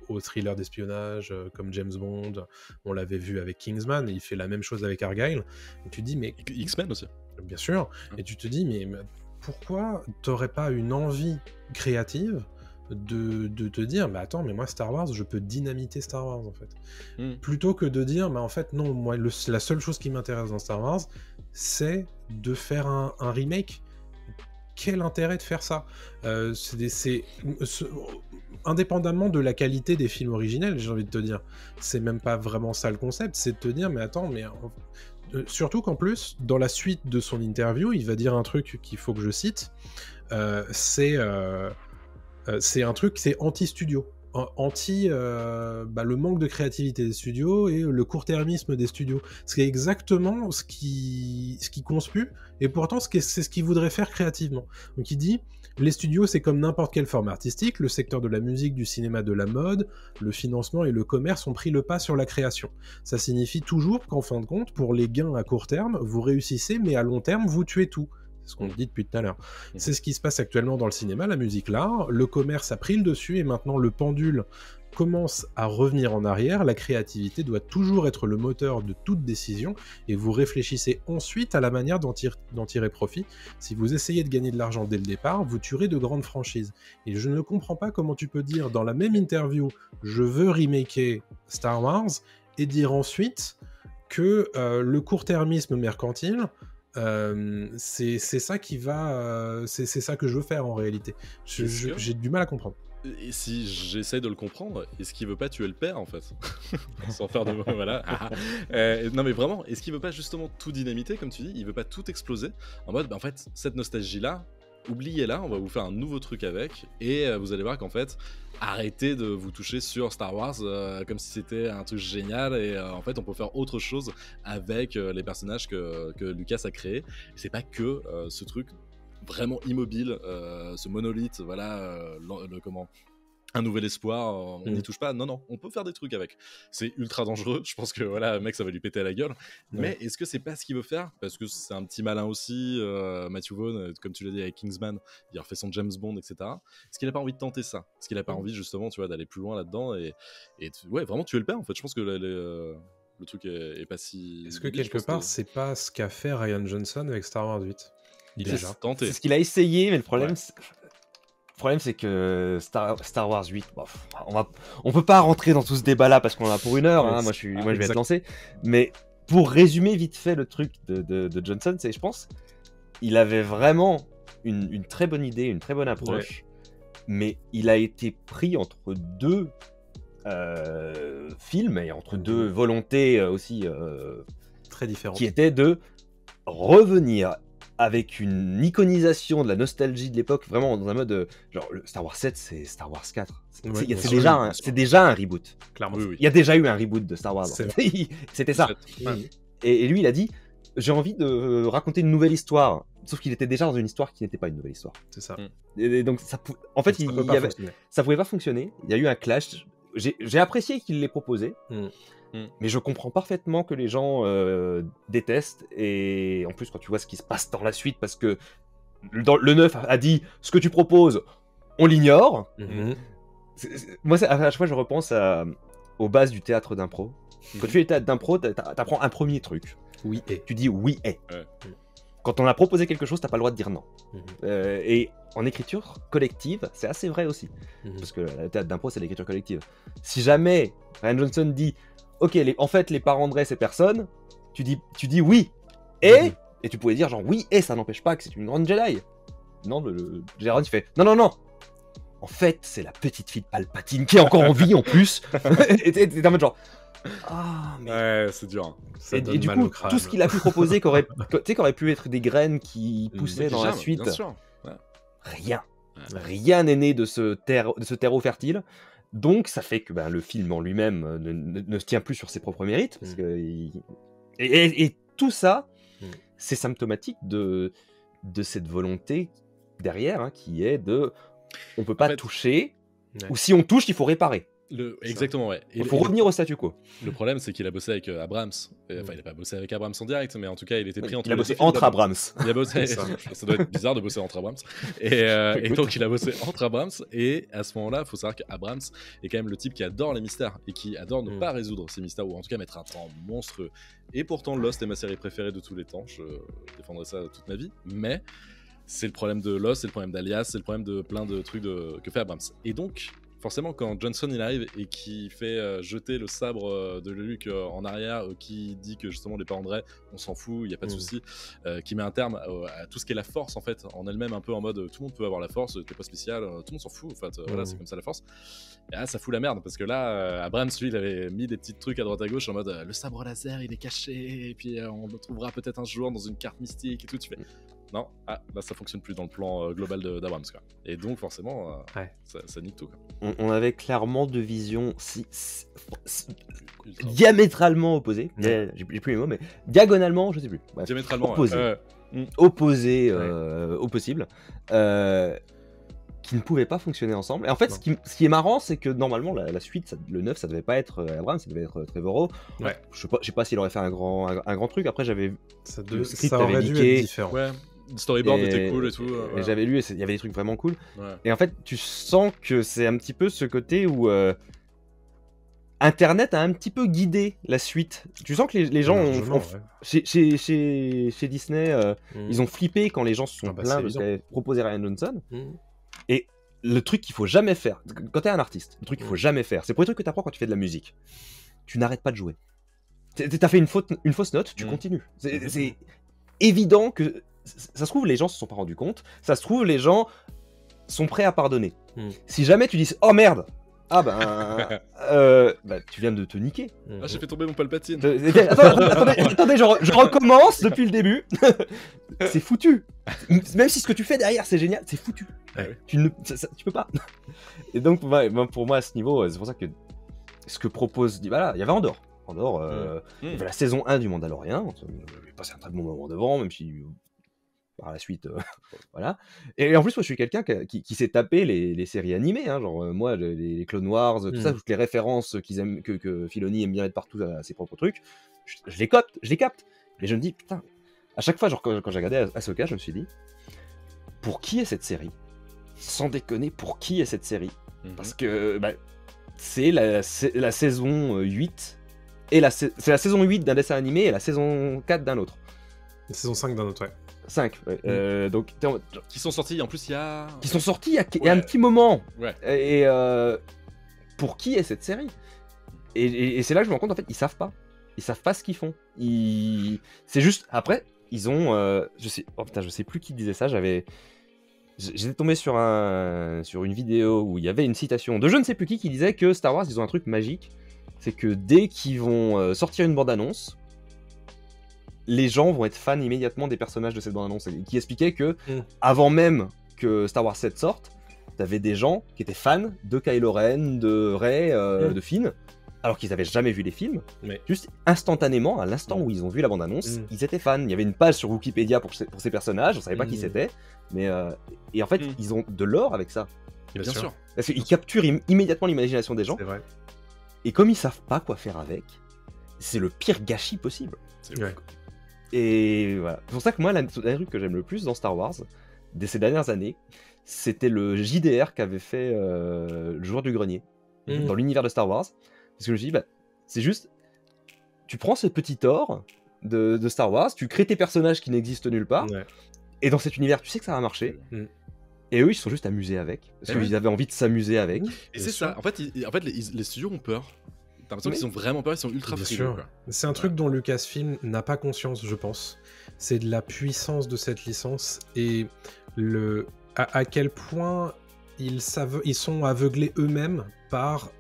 aux thrillers d'espionnage comme James Bond. On l'avait vu avec Kingsman, et il fait la même chose avec Argyle. Et tu te dis, mais... X-Men aussi. Bien sûr. Et tu te dis, mais pourquoi t'aurais pas une envie créative de te dire, attends, mais moi Star Wars, je peux dynamiter Star Wars en fait. Plutôt que de dire, en fait non, moi la seule chose qui m'intéresse dans Star Wars, c'est de faire un remake. Quel intérêt de faire ça? Indépendamment de la qualité des films originels, j'ai envie de te dire, c'est même pas vraiment ça le concept, c'est de te dire, mais attends, surtout qu'en plus, dans la suite de son interview, il va dire un truc qu'il faut que je cite, c'est un truc, c'est anti-studio. anti le manque de créativité des studios et le court-termisme des studios. C'est exactement ce qui conspue, et pourtant c'est ce qu'il voudrait faire créativement. Donc il dit, les studios c'est comme n'importe quelle forme artistique, le secteur de la musique, du cinéma, de la mode, le financement et le commerce ont pris le pas sur la création. Ça signifie toujours qu'en fin de compte, pour les gains à court terme, vous réussissez, mais à long terme, vous tuez tout. C'est ce qu'on dit depuis tout à l'heure. C'est ce qui se passe actuellement dans le cinéma, la musique, l'art. Le commerce a pris le dessus et maintenant le pendule commence à revenir en arrière. La créativité doit toujours être le moteur de toute décision et vous réfléchissez ensuite à la manière d'en tirer profit. Si vous essayez de gagner de l'argent dès le départ, vous tuerez de grandes franchises. Et je ne comprends pas comment tu peux dire dans la même interview « Je veux remaker Star Wars » et dire ensuite que le court-termisme mercantile c'est ça qui va c'est ça que je veux faire en réalité. J'ai du mal à comprendre. Et si j'essaye de le comprendre, est-ce qu'il veut pas tuer le père en fait? Sans faire de mots, voilà. Non mais vraiment, est-ce qu'il veut pas justement tout dynamiter comme tu dis? Il veut pas tout exploser en mode en fait cette nostalgie là, oubliez-la, on va vous faire un nouveau truc avec et vous allez voir qu'en fait arrêtez de vous toucher sur Star Wars comme si c'était un truc génial et en fait on peut faire autre chose avec les personnages que Lucas a créés. C'est pas que ce truc vraiment immobile, ce monolithe, voilà, comment un nouvel espoir, on n'y touche pas. Non, on peut faire des trucs avec. C'est ultra dangereux, je pense que voilà, mec, ça va lui péter à la gueule. Mais est-ce que c'est pas ce qu'il veut faire? Parce que c'est un petit malin aussi, Matthew Vaughn, comme tu l'as dit avec Kingsman, il a refait son James Bond, etc. Est-ce qu'il a pas envie de tenter ça? Est-ce qu'il a pas envie justement, tu vois, d'aller plus loin là-dedans et ouais, vraiment tuer le père en fait? Je pense que le truc est pas si... Est-ce que quelque part, c'est pas ce qu'a fait Rian Johnson avec Star Wars 8? Il a déjà tenté. C'est ce qu'il a essayé, mais le problème, c'est que Star Wars 8, on peut pas rentrer dans tout ce débat-là parce qu'on en a pour une heure. Hein, moi, je vais être lancé. Mais pour résumer vite fait le truc de Johnson, c'est, je pense, il avait vraiment une très bonne idée, une très bonne approche, mais il a été pris entre deux films et entre deux volontés aussi très différentes, qui étaient de revenir avec une iconisation de la nostalgie de l'époque, vraiment dans un mode genre Star Wars 7 c'est Star Wars 4. C'est déjà un reboot. Clairement. Oui. Il y a déjà eu un reboot de Star Wars. C'était ça. Et lui il a dit j'ai envie de raconter une nouvelle histoire. Sauf qu'il était déjà dans une histoire qui n'était pas une nouvelle histoire. C'est ça. Et donc en fait ça pouvait pas fonctionner. Il y a eu un clash. J'ai apprécié qu'il l'ait proposé. Mais je comprends parfaitement que les gens détestent, et en plus quand tu vois ce qui se passe dans la suite, parce que le 9 a dit ce que tu proposes, on l'ignore. Moi à chaque fois je repense aux bases du théâtre d'impro. Quand tu fais le théâtre d'impro, t'apprends un premier truc. Oui et. Tu dis oui et. Quand on a proposé quelque chose, t'as pas le droit de dire non. Et en écriture collective, c'est assez vrai aussi. Parce que le théâtre d'impro, c'est l'écriture collective. Si jamais Rian Johnson dit ok, en fait, les parents de Rey, c'est personne, tu dis oui et tu pouvais dire genre oui et ça n'empêche pas que c'est une grande Jedi. Non, le Gérard il fait non. En fait, c'est la petite fille de Palpatine qui est encore en vie en plus. Et t'es en mode genre mais... Ouais, c'est dur. Et du coup, tout ce qu'il a pu proposer, qui aurait pu être des graines qui poussaient dans la suite, bien sûr. rien n'est né de ce terreau fertile. Donc ça fait que le film en lui-même ne se tient plus sur ses propres mérites. Parce que et tout ça, c'est symptomatique de cette volonté derrière, qui est de on peut pas toucher, ou si on touche, il faut réparer. Exactement, ouais. Il faut revenir au statu quo. Le problème, c'est qu'il a bossé avec Abrams. Enfin, il n'a pas bossé avec Abrams en direct, mais en tout cas, il était pris entre. Il a bossé entre Abrams. Il a bossé. Ça doit être bizarre de bosser entre Abrams. Et donc, il a bossé entre Abrams. Et à ce moment-là, il faut savoir qu'Abrams est quand même le type qui adore les mystères et qui adore ne pas résoudre ces mystères, ou en tout cas mettre un temps monstrueux. Et pourtant, Lost est ma série préférée de tous les temps. Je défendrai ça toute ma vie. Mais c'est le problème de Lost, c'est le problème d'Alias, c'est le problème de plein de trucs que fait Abrams. Et donc, forcément, quand Johnson il arrive et qui fait jeter le sabre de Luke en arrière, qui dit que justement les parents de Rey, on s'en fout, il n'y a pas de souci, qui met un terme à tout ce qui est la force en fait, en elle-même, un peu en mode tout le monde peut avoir la force, t'es pas spécial, tout le monde s'en fout en fait, voilà, c'est comme ça la force. Et là, ça fout la merde parce que là, Abrams lui, il avait mis des petits trucs à droite à gauche en mode le sabre laser il est caché, et puis on le trouvera peut-être un jour dans une carte mystique et tout. Tu fais non, là ça fonctionne plus dans le plan global d'Abrams, quoi. Et donc forcément, ça nique tout, quoi. On avait clairement deux visions diamétralement opposées. J'ai plus les mots, mais diagonalement, je sais plus. Bref, diamétralement opposées. Opposées au possible. Qui ne pouvaient pas fonctionner ensemble. Et en fait, ce qui est marrant, c'est que normalement, la suite, le 9, ça devait pas être Abrams, ça devait être Trevorrow. Ouais. Je sais pas s'il aurait fait un grand truc. Après, j'avais ça aurait dû être différent. Ouais. Le storyboard était cool et tout. Et j'avais lu, il y avait des trucs vraiment cool. Ouais. Et en fait, tu sens que c'est un petit peu ce côté où Internet a un petit peu guidé la suite. Tu sens que les gens chez Disney, ils ont flippé quand les gens se sont plaints de ce qu'avait proposé Rian Johnson. Et le truc qu'il faut jamais faire, quand t'es un artiste, le truc qu'il faut jamais faire, c'est pour les trucs que t'apprends quand tu fais de la musique. Tu n'arrêtes pas de jouer. T'as fait une fausse note, tu continues. C'est évident que ça se trouve les gens se sont pas rendus compte. Ça se trouve les gens sont prêts à pardonner. Si jamais tu dis oh merde. Ah tu viens de te niquer. Ah, j'ai fait tomber mon Palpatine. Attendez, je recommence depuis le début. C'est foutu. Même si ce que tu fais derrière c'est génial, c'est foutu. Ouais. Tu peux pas. Et donc pour moi à ce niveau, c'est pour ça que ce que propose, voilà, il y avait Andor. Il y avait la saison 1 du Mandalorian. J'ai passé un très bon moment devant, même si par la suite, voilà. Et en plus, moi, je suis quelqu'un qui s'est tapé les séries animées, hein, genre moi, les Clone Wars, tout ça, toutes les références que Filoni aime bien mettre partout à ses propres trucs, je les capte. Mais je me dis, putain, à chaque fois, genre quand j'ai regardé Ahsoka, je me suis dit, pour qui est cette série ? Sans déconner, pour qui est cette série ? Parce que c'est la saison 8, et c'est la saison 8 d'un dessin animé et la saison 4 d'un autre. La saison 5 d'un autre, ouais. 5, ouais. Donc, qui sont sortis, en plus il y a... Qui sont sortis il y a un petit moment. Ouais. Et pour qui est cette série ? Et c'est là que je me rends compte, en fait, ils savent pas. Ils savent pas ce qu'ils font. C'est juste, après, ils ont... je sais plus qui disait ça, j'étais tombé sur une vidéo où il y avait une citation de je ne sais plus qui disait que Star Wars, ils ont un truc magique. C'est que dès qu'ils vont sortir une bande-annonce, les gens vont être fans immédiatement des personnages de cette bande-annonce. Et qui expliquait que, avant même que Star Wars 7 sorte, t'avais des gens qui étaient fans de Kylo Ren, de Rey, de Finn, alors qu'ils n'avaient jamais vu les films. Juste instantanément, à l'instant où ils ont vu la bande-annonce, ils étaient fans. Il y avait une page sur Wikipédia pour ces personnages, on savait pas qui c'était, mais et en fait, ils ont de l'or avec ça. Bien sûr. Parce qu'ils capturent immédiatement l'imagination des gens. C'est vrai. Et comme ils savent pas quoi faire avec, c'est le pire gâchis possible. Ouais. Et voilà. C'est pour ça que moi, la truc que j'aime le plus dans Star Wars, ces dernières années, c'était le JDR qu'avait fait le joueur du grenier dans l'univers de Star Wars. Parce que je me suis dit, c'est juste, tu prends ce petit or de Star Wars, tu crées tes personnages qui n'existent nulle part, et dans cet univers, tu sais que ça va marcher. Et eux, ils se sont juste amusés avec. Parce qu'ils avaient envie de s'amuser avec. Et c'est ça. En fait, les studios ont peur. T'as l'impression qu'ils ont vraiment peur, ils sont ultra frileux. C'est un truc dont Lucasfilm n'a pas conscience, je pense. C'est de la puissance de cette licence et à quel point ils sont aveuglés eux-mêmes par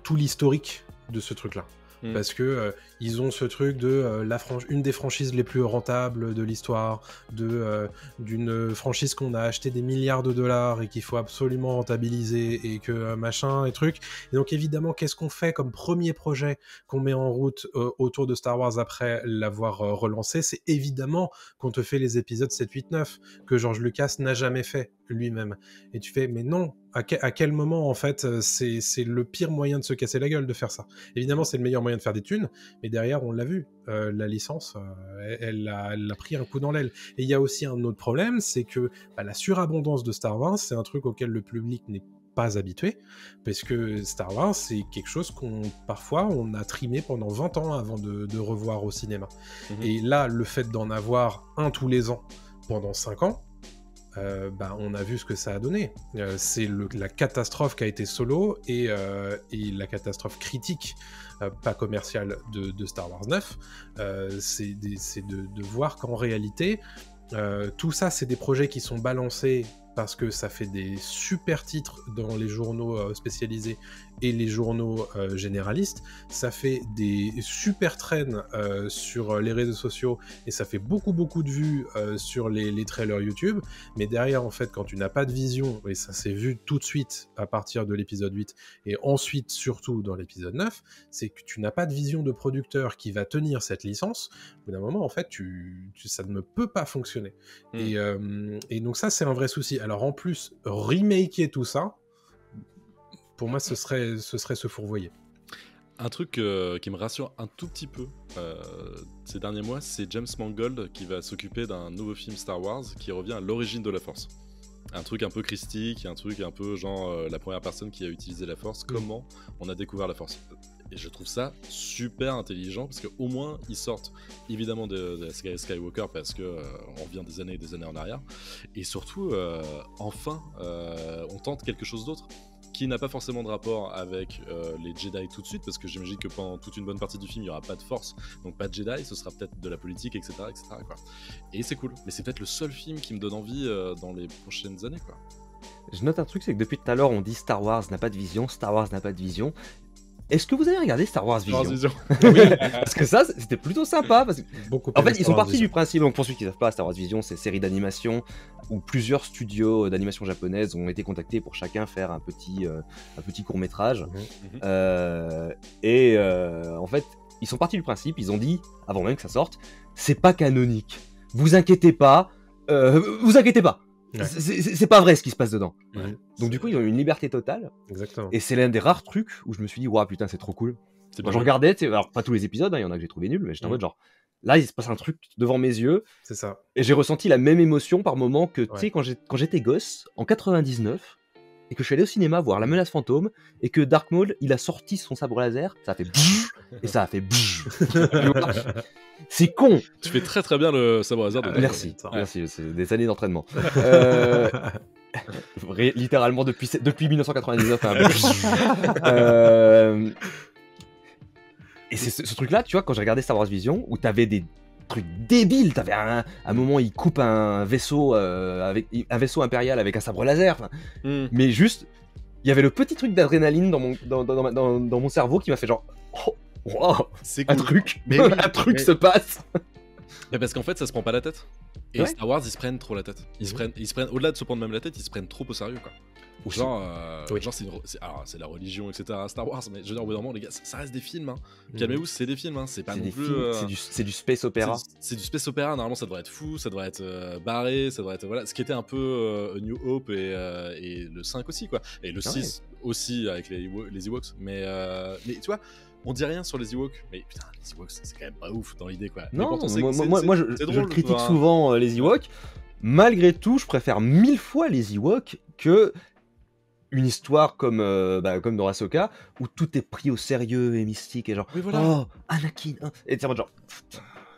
tout l'historique de ce truc-là. Parce que ils ont ce truc de une des franchises les plus rentables de l'histoire, d'une franchise qu'on a acheté des milliards de dollars et qu'il faut absolument rentabiliser et que machin et truc. Et donc évidemment, qu'est-ce qu'on fait comme premier projet qu'on met en route autour de Star Wars après l'avoir relancé ? C'est évidemment qu'on te fait les épisodes 7, 8, 9 que George Lucas n'a jamais fait lui-même. Et tu fais, mais non, à quel moment en fait c'est le pire moyen de se casser la gueule de faire ça. Évidemment, c'est le meilleur moyen de faire des thunes, mais derrière, on l'a vu, la licence, elle a pris un coup dans l'aile. Et il y a aussi un autre problème, c'est que la surabondance de Star Wars, c'est un truc auquel le public n'est pas habitué, parce que Star Wars, c'est quelque chose parfois on a trimé pendant 20 ans avant de revoir au cinéma. Et là, le fait d'en avoir un tous les ans pendant 5 ans, on a vu ce que ça a donné. C'est la catastrophe qu'a été Solo et la catastrophe critique, pas commerciale, de Star Wars 9. C'est de voir qu'en réalité, tout ça, c'est des projets qui sont balancés parce que ça fait des super titres dans les journaux spécialisés et les journaux généralistes, ça fait des super trends sur les réseaux sociaux et ça fait beaucoup de vues sur les trailers YouTube, mais derrière en fait quand tu n'as pas de vision, et ça s'est vu tout de suite à partir de l'épisode 8 et ensuite surtout dans l'épisode 9, c'est que tu n'as pas de vision de producteur qui va tenir cette licence, au bout d'un moment en fait ça ne peut pas fonctionner. Et donc ça c'est un vrai souci. Alors en plus, remaker tout ça, pour moi, ce serait se fourvoyer. Un truc qui me rassure un tout petit peu ces derniers mois, c'est James Mangold qui va s'occuper d'un nouveau film Star Wars qui revient à l'origine de la Force. Un truc un peu christique, un truc un peu genre la première personne qui a utilisé la Force, comment on a découvert la Force. Et je trouve ça super intelligent parce qu'au moins ils sortent évidemment de la saga Skywalker parce que on revient des années et des années en arrière. Et surtout, enfin, on tente quelque chose d'autre qui n'a pas forcément de rapport avec les Jedi tout de suite, parce que j'imagine que pendant toute une bonne partie du film il n'y aura pas de force, donc pas de Jedi, ce sera peut-être de la politique, etc. quoi. Et c'est cool, mais c'est peut-être le seul film qui me donne envie dans les prochaines années, quoi. Je note un truc, c'est que depuis tout à l'heure on dit Star Wars n'a pas de vision, Star Wars n'a pas de vision. Est-ce que vous avez regardé Star Wars Vision? Oui, parce que ça, c'était plutôt sympa. Parce que... En fait, ils sont partis du principe, donc pour ceux qui ne savent pas, Star Wars Vision, c'est une série d'animation où plusieurs studios d'animation japonaises ont été contactés pour chacun faire un petit court-métrage. En fait, ils sont partis du principe, ils ont dit, avant même que ça sorte, c'est pas canonique. Vous inquiétez pas. Ouais. C'est pas vrai ce qui se passe dedans. Ouais, donc du coup ils ont une liberté totale. Exactement. Et c'est l'un des rares trucs où je me suis dit waouh putain c'est trop cool. Moi, je regardais, alors pas tous les épisodes, il y en a que j'ai trouvé nuls, mais j'étais en mode genre là il se passe un truc devant mes yeux. C'est ça. Et j'ai ressenti la même émotion par moment que tu sais quand j'étais gosse en 99 et que je suis allé au cinéma voir La Menace Fantôme et que Dark Maul il a sorti son sabre laser, ça a fait et ça a fait c'est con. Tu fais très très bien le sabre laser de merci, c'est des années d'entraînement. Littéralement depuis 1999. Et c'est ce truc-là, tu vois, quand j'ai regardé Star Wars Vision, où t'avais des trucs débiles, t'avais un moment, il coupe un vaisseau avec un vaisseau impérial avec un sabre laser, mais juste, il y avait le petit truc d'adrénaline dans mon cerveau qui m'a fait genre, oh, wow, c'est cool. Un truc se passe. Mais parce qu'en fait, ça se prend pas la tête. Et Star Wars, ils se prennent trop la tête. Ils se prennent, au-delà de se prendre même la tête, ils se prennent trop au sérieux, quoi. Genre, c'est la religion, etc. Star Wars, mais je veux dire, au bout d'un moment, les gars, ça reste des films. Hein. Calmez-vous, c'est des films. Hein. C'est pas non plus. C'est du space opéra. C'est du space opéra. Normalement, ça devrait être fou, ça devrait être barré, ça devrait être voilà. Ce qui était un peu New Hope et le 5 aussi, quoi. Et le 6 aussi avec les Ewoks. Mais tu vois. On dit rien sur les Ewoks, mais putain, les Ewoks, c'est quand même pas ouf dans l'idée, quoi. Non, moi je critique souvent les Ewoks. Malgré tout, je préfère 1000 fois les Ewoks que une histoire comme dans Ahsoka, où tout est pris au sérieux et mystique, et genre, oh, Anakin, et tu es en mode genre...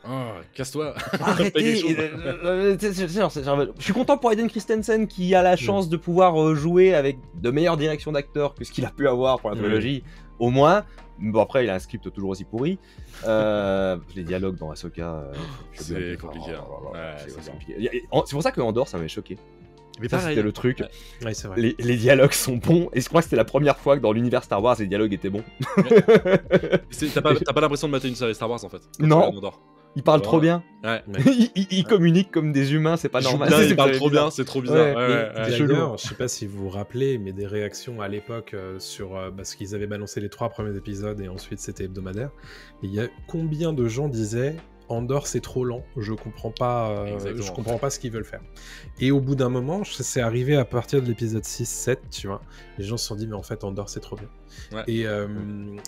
Oh, casse-toi. Arrêtez. Je suis content pour Hayden Christensen qui a la chance de pouvoir jouer avec de meilleures directions d'acteurs que ce qu'il a pu avoir pour la trilogie, au moins. Bon, après, il a un script toujours aussi pourri. Les dialogues dans Ahsoka, c'est compliqué. C'est pour ça que Andor, ça m'avait choqué. Mais ça, c'était le truc. Ouais, c'est vrai. Les dialogues sont bons, et je crois que c'était la première fois que dans l'univers Star Wars, les dialogues étaient bons. T'as pas l'impression de mater une série Star Wars en fait? Non. Ils parlent trop bien. Ouais. Ils communiquent comme des humains, c'est pas normal. Ils parlent trop bien, c'est trop bizarre. D'ailleurs, je sais pas si vous vous rappelez, mais des réactions à l'époque sur parce qu'ils avaient balancé les 3 premiers épisodes et ensuite c'était hebdomadaire. Et il y a combien de gens disaient Andor c'est trop lent, je comprends pas ce qu'ils veulent faire. Et au bout d'un moment, c'est arrivé à partir de l'épisode 6-7, tu vois, les gens se sont dit mais en fait Andor c'est trop bien. Ouais. Et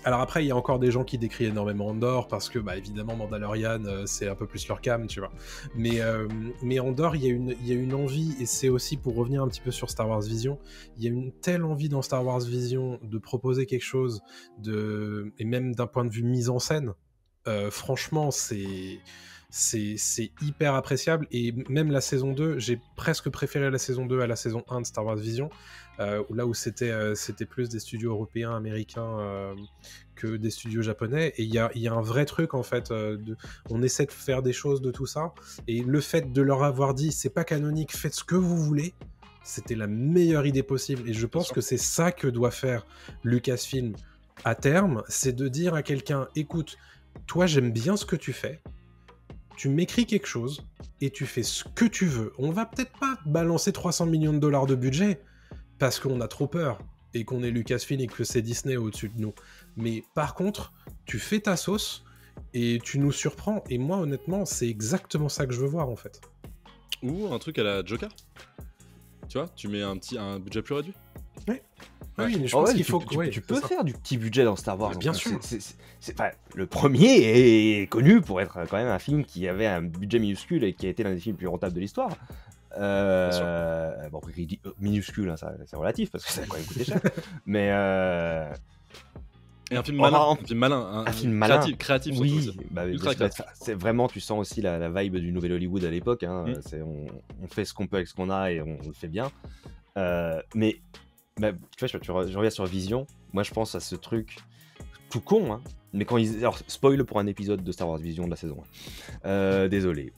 alors après il y a encore des gens qui décrient énormément Andor parce que évidemment Mandalorian c'est un peu plus leur cam, tu vois. Mais Andor il y a une envie, et c'est aussi pour revenir un petit peu sur Star Wars Vision, il y a une telle envie dans Star Wars Vision de proposer quelque chose et même d'un point de vue mise en scène. Franchement, c'est hyper appréciable, et même la saison 2, j'ai presque préféré la saison 2 à la saison 1 de Star Wars Vision, là où c'était plus des studios européens, américains que des studios japonais, et il y a un vrai truc en fait, on essaie de faire des choses de tout ça, et le fait de leur avoir dit c'est pas canonique, faites ce que vous voulez, c'était la meilleure idée possible. Et je pense que c'est ça que doit faire Lucasfilm à terme, c'est de dire à quelqu'un, écoute, toi j'aime bien ce que tu fais, tu m'écris quelque chose et tu fais ce que tu veux. On va peut-être pas balancer 300 millions de dollars de budget parce qu'on a trop peur et qu'on est Lucasfilm et que c'est Disney au-dessus de nous. Mais par contre, tu fais ta sauce et tu nous surprends. Et moi, honnêtement, c'est exactement ça que je veux voir, en fait. Ou un truc à la Joker. Tu vois, tu mets un budget plus réduit. Ouais. Oui, mais je pense qu'il faut que... Tu peux faire du petit budget dans Star Wars. Bien sûr. Le premier est connu pour être quand même un film qui avait un budget minuscule et qui a été l'un des films les plus rentables de l'histoire. Bon, minuscule, hein, c'est relatif parce que ça a quand même coûté cher. Mais... Et un film malin. Un film malin. Créatif oui, c'est vraiment, tu sens aussi la vibe du nouvel Hollywood à l'époque. Hein. On fait ce qu'on peut avec ce qu'on a et on le fait bien. Mais tu vois, je reviens sur Vision. Moi, je pense à ce truc tout con, hein. Mais quand ils... Alors, spoil pour un épisode de Star Wars Vision de la saison 1. Désolé.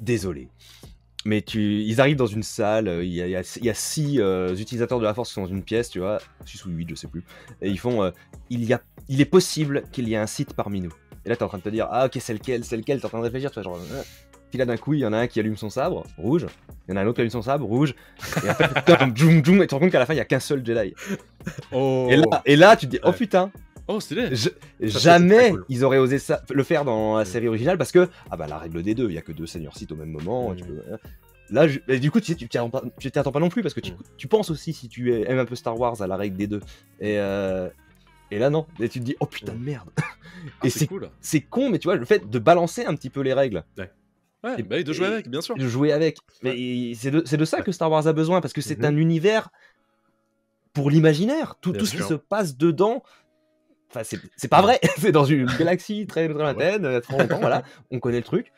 Mais ils arrivent dans une salle, il y a 6 utilisateurs de la Force qui sont dans une pièce, tu vois, 6 ou 8, je sais plus. Et ils font, il est possible qu'il y ait un Sith parmi nous. Et là, t'es en train de te dire, ah ok, c'est lequel, t'es en train de réfléchir, tu vois, genre... Puis là, d'un coup, il y en a un qui allume son sabre, rouge. Il y en a un autre qui allume son sabre, rouge. Et après, et tu te rends compte qu'à la fin, il n'y a qu'un seul Jedi. Oh. Et là, tu te dis, oh putain. Oh, stylé. Jamais cool. Ils auraient osé le faire dans la série originale parce que, la règle des deux, il n'y a que 2 seigneurs Sith au même moment. Là, du coup, tu t'y attends pas non plus parce que tu penses aussi, si tu aimes un peu Star Wars, à la règle des deux. Et là, non. Et tu te dis, oh putain de merde. Et c'est cool. C'est con, mais tu vois, le fait de balancer un petit peu les règles. Ouais, de jouer avec, bien sûr. De jouer avec. Mais c'est de ça que Star Wars a besoin, parce que c'est un univers pour l'imaginaire. Tout ce qui se passe dedans, enfin, c'est pas vrai. C'est dans une galaxie très lointaine, très longtemps, voilà. On connaît le truc.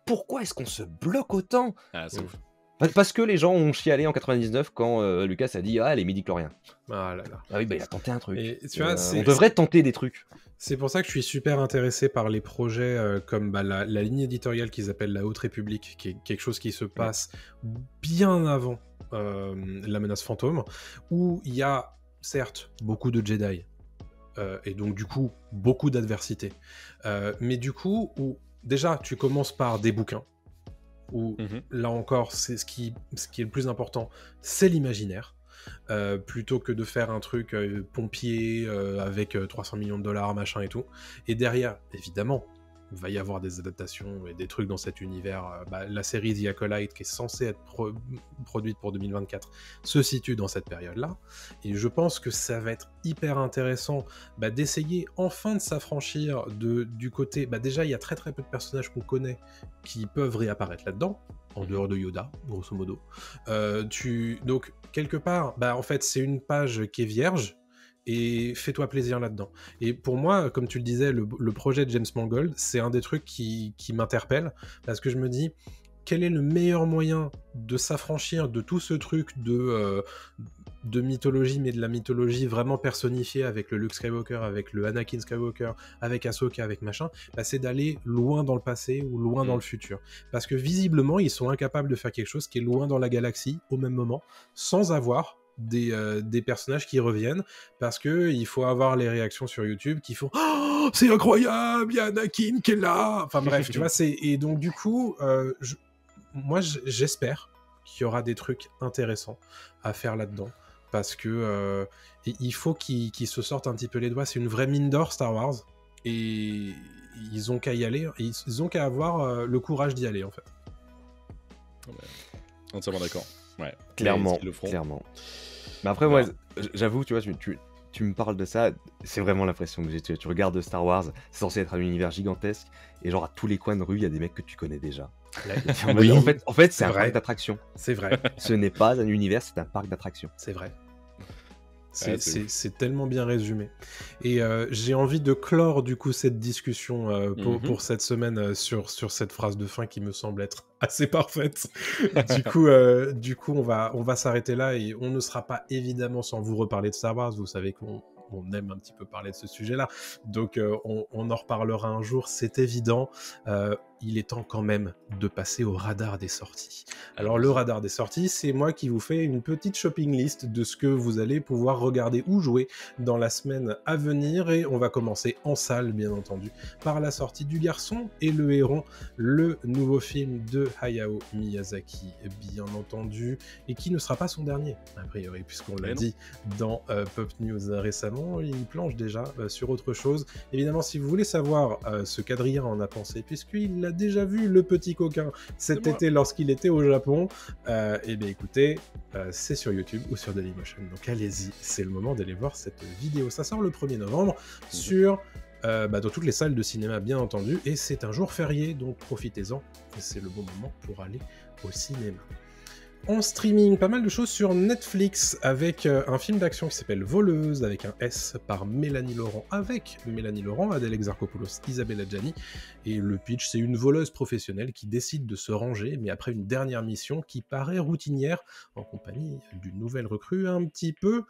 Pourquoi est-ce qu'on se bloque autant ? C'est ouf. Parce que les gens ont chialé en 99 quand Lucas a dit les midi-chloriens. Ah là là. Ah oui, il a tenté un truc. Et, tu vois, on devrait tenter des trucs. C'est pour ça que je suis super intéressé par les projets comme la ligne éditoriale qu'ils appellent la Haute République, qui est quelque chose qui se passe bien avant la menace fantôme, où il y a certes beaucoup de Jedi, et donc du coup beaucoup d'adversité, mais du coup où déjà tu commences par des bouquins, où là encore c'est ce qui est le plus important, c'est l'imaginaire. Plutôt que de faire un truc pompier avec 300 millions de dollars, machin et tout. Et derrière, évidemment, il va y avoir des adaptations et des trucs dans cet univers. La série The Acolyte, qui est censée être produite pour 2024, se situe dans cette période-là. Et je pense que ça va être hyper intéressant d'essayer enfin de s'affranchir du côté... déjà, il y a très très peu de personnages qu'on connaît qui peuvent réapparaître là-dedans, en dehors de Yoda, grosso modo. Donc, quelque part, en fait, c'est une page qui est vierge, et fais-toi plaisir là-dedans. Et pour moi, comme tu le disais, le projet de James Mangold, c'est un des trucs qui m'interpelle, parce que je me dis, quel est le meilleur moyen de s'affranchir de tout ce truc de mythologie, mais de la mythologie vraiment personnifiée avec le Luke Skywalker, avec le Anakin Skywalker, avec Ahsoka, avec machin, c'est d'aller loin dans le passé ou loin dans le futur. Parce que visiblement, ils sont incapables de faire quelque chose qui est loin dans la galaxie au même moment, sans avoir des personnages qui reviennent, parce que il faut avoir les réactions sur YouTube qui font « Oh, c'est incroyable, il y a Anakin qui est là !» Enfin bref, tu vois, et donc du coup, moi j'espère qu'il y aura des trucs intéressants à faire là-dedans, parce que il faut qu'ils se sortent un petit peu les doigts. C'est une vraie mine d'or, Star Wars, et ils ont qu'à y aller, ils ont qu'à avoir le courage d'y aller, en fait. Entièrement d'accord. Ouais. Clairement. Mais après, moi, j'avoue, tu vois, tu me parles de ça, c'est vraiment l'impression que j'ai. Tu regardes Star Wars, c'est censé être un univers gigantesque, et genre à tous les coins de rue, il y a des mecs que tu connais déjà. Oui. En fait, c'est un parc d'attractions. C'est vrai. Ce n'est pas un univers, c'est un parc d'attractions. C'est vrai. C'est tellement bien résumé. Et j'ai envie de clore du coup cette discussion pour cette semaine sur cette phrase de fin qui me semble être assez parfaite. du coup on va s'arrêter là, et on ne sera pas évidemment sans vous reparler de Star Wars. Vous savez qu'on aime un petit peu parler de ce sujet-là, donc on en reparlera un jour, c'est évident. il est temps quand même de passer au radar des sorties. Alors le radar des sorties, c'est moi qui vous fais une petite shopping list de ce que vous allez pouvoir regarder ou jouer dans la semaine à venir, et on va commencer en salle bien entendu par la sortie du Garçon et le Héron, le nouveau film de Hayao Miyazaki bien entendu, et qui ne sera pas son dernier a priori, puisqu'on l'a dit dans Pop News récemment, il planche déjà sur autre chose. Évidemment, si vous voulez savoir ce qu'Adrien en a pensé, puisqu'il l'a déjà vu, le petit coquin, cet été lorsqu'il était au Japon, et bien écoutez, c'est sur YouTube ou sur Dailymotion, donc allez-y, c'est le moment d'aller voir cette vidéo. Ça sort le 1er novembre sur dans toutes les salles de cinéma bien entendu, et c'est un jour férié, donc profitez-en, c'est le bon moment pour aller au cinéma. En streaming, pas mal de choses sur Netflix, avec un film d'action qui s'appelle Voleuse, avec un S, par Mélanie Laurent, Adèle Exarchopoulos, Isabelle Adjani, et le pitch, c'est une voleuse professionnelle qui décide de se ranger, mais après une dernière mission qui paraît routinière, en compagnie d'une nouvelle recrue un petit peu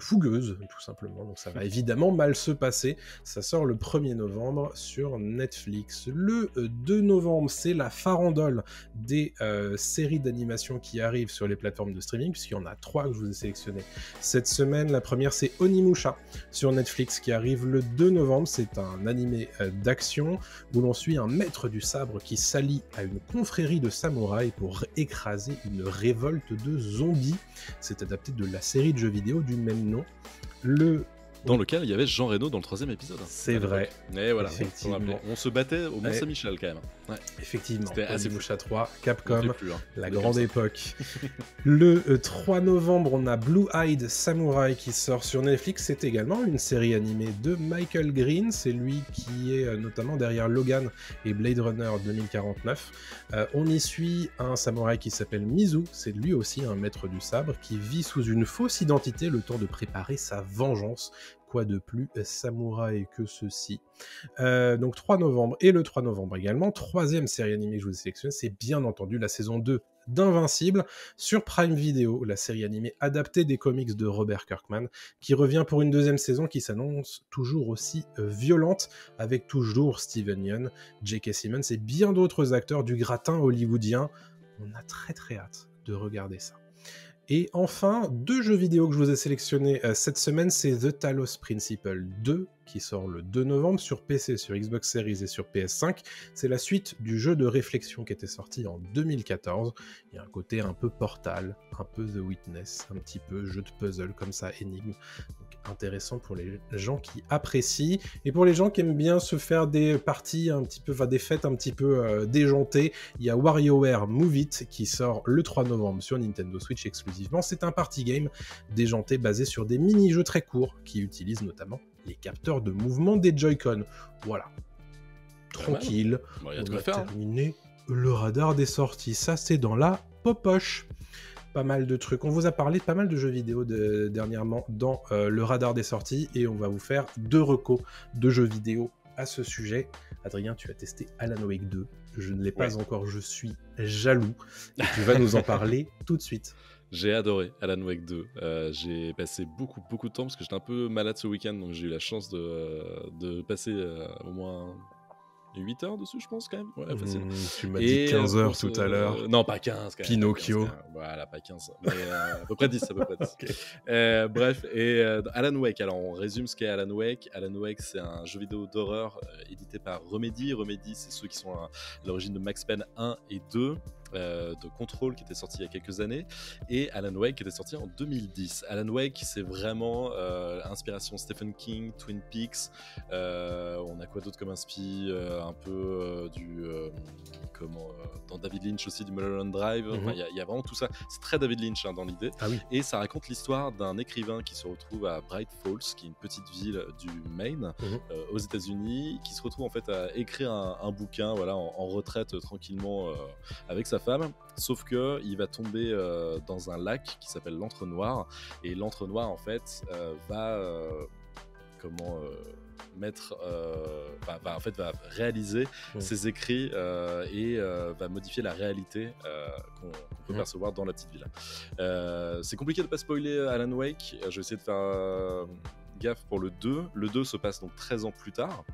fougueuse, tout simplement. Donc ça va évidemment mal se passer. Ça sort le 1er novembre sur Netflix. Le 2 novembre, c'est la farandole des séries d'animation qui arrivent sur les plateformes de streaming, puisqu'il y en a 3 que je vous ai sélectionnées cette semaine. La première, c'est Onimusha sur Netflix, qui arrive le 2 novembre. C'est un animé d'action où l'on suit un maître du sabre qui s'allie à une confrérie de samouraïs pour écraser une révolte de zombies. C'est adapté de la série de jeux vidéo du même nom. Dans lequel il y avait Jean Reno dans le 3e épisode. C'est vrai. Et voilà, on se battait au Mont-Saint-Michel quand même. Ouais. Effectivement, c'était assez Onimusha 3, Capcom, plus, hein. la grande époque. Le 3 novembre, on a Blue Eyed Samurai qui sort sur Netflix. C'est également une série animée de Michael Green. C'est lui qui est notamment derrière Logan et Blade Runner 2049. On y suit un samouraï qui s'appelle Mizu. C'est lui aussi un maître du sabre qui vit sous une fausse identité le temps de préparer sa vengeance. Quoi de plus samouraï que ceci. Donc 3 novembre, et le 3 novembre également, 3e série animée que je vous ai sélectionnée, c'est bien entendu la saison 2 d'Invincible sur Prime Video, la série animée adaptée des comics de Robert Kirkman, qui revient pour une 2e saison qui s'annonce toujours aussi violente, avec toujours Steven Yeun, J.K. Simmons et bien d'autres acteurs du gratin hollywoodien. On a très très hâte de regarder ça. Et enfin, 2 jeux vidéo que je vous ai sélectionnés cette semaine, c'est The Talos Principle 2, qui sort le 2 novembre sur PC, sur Xbox Series et sur PS5. C'est la suite du jeu de réflexion qui était sorti en 2014. Il y a un côté un peu Portal, un peu The Witness, un petit peu jeu de puzzle comme ça, énigme. Donc intéressant pour les gens qui apprécient. Et pour les gens qui aiment bien se faire des parties un petit peu, enfin des fêtes un petit peu déjantées, il y a WarioWare Move It qui sort le 3 novembre sur Nintendo Switch exclusivement. C'est un party game déjanté basé sur des mini-jeux très courts qui utilisent notamment les capteurs de mouvement des Joy-Con. Voilà. Tranquille. Bon, on a terminé le radar des sorties. Ça, c'est dans la popoche. Pas mal de trucs. On vous a parlé de pas mal de jeux vidéo dernièrement dans le radar des sorties, et on va vous faire 2 recos de jeux vidéo à ce sujet. Adrien, tu as testé Alan Wake 2. Je ne l'ai pas encore, je suis jaloux. Et tu vas nous en parler tout de suite. J'ai adoré Alan Wake 2. J'ai passé beaucoup de temps parce que j'étais un peu malade ce week-end, donc j'ai eu la chance de passer au moins 8 heures dessus, je pense, quand même. Ouais, facile. Tu m'as dit 15 heures tout à l'heure. Non, pas 15. Quand même, Pinocchio. 15, voilà, pas 15. Mais à peu près 10. Okay. Bref, Alan Wake. Alors, on résume ce qu'est Alan Wake. Alan Wake, c'est un jeu vidéo d'horreur édité par Remedy. Remedy, c'est ceux qui sont à l'origine de Max Payne 1 et 2. De Control qui était sorti il y a quelques années, et Alan Wake qui était sorti en 2010. Alan Wake, c'est vraiment inspiration Stephen King, Twin Peaks. On a quoi d'autre comme inspi, un peu dans David Lynch aussi, du Mulholland Drive. Enfin, il y a vraiment tout ça. C'est très David Lynch dans l'idée. Ah oui. Et ça raconte l'histoire d'un écrivain qui se retrouve à Bright Falls, qui est une petite ville du Maine, aux États-Unis, qui se retrouve en fait à écrire un bouquin, voilà, en retraite tranquillement avec sa femme, sauf que il va tomber dans un lac qui s'appelle l'Entre-Noir, et l'Entre-Noir en fait va va réaliser ses écrits et va modifier la réalité qu'on peut percevoir dans la petite ville. C'est compliqué de pas spoiler Alan Wake. Je vais essayer de faire gaffe pour le 2. Le 2 se passe donc 13 ans plus tard.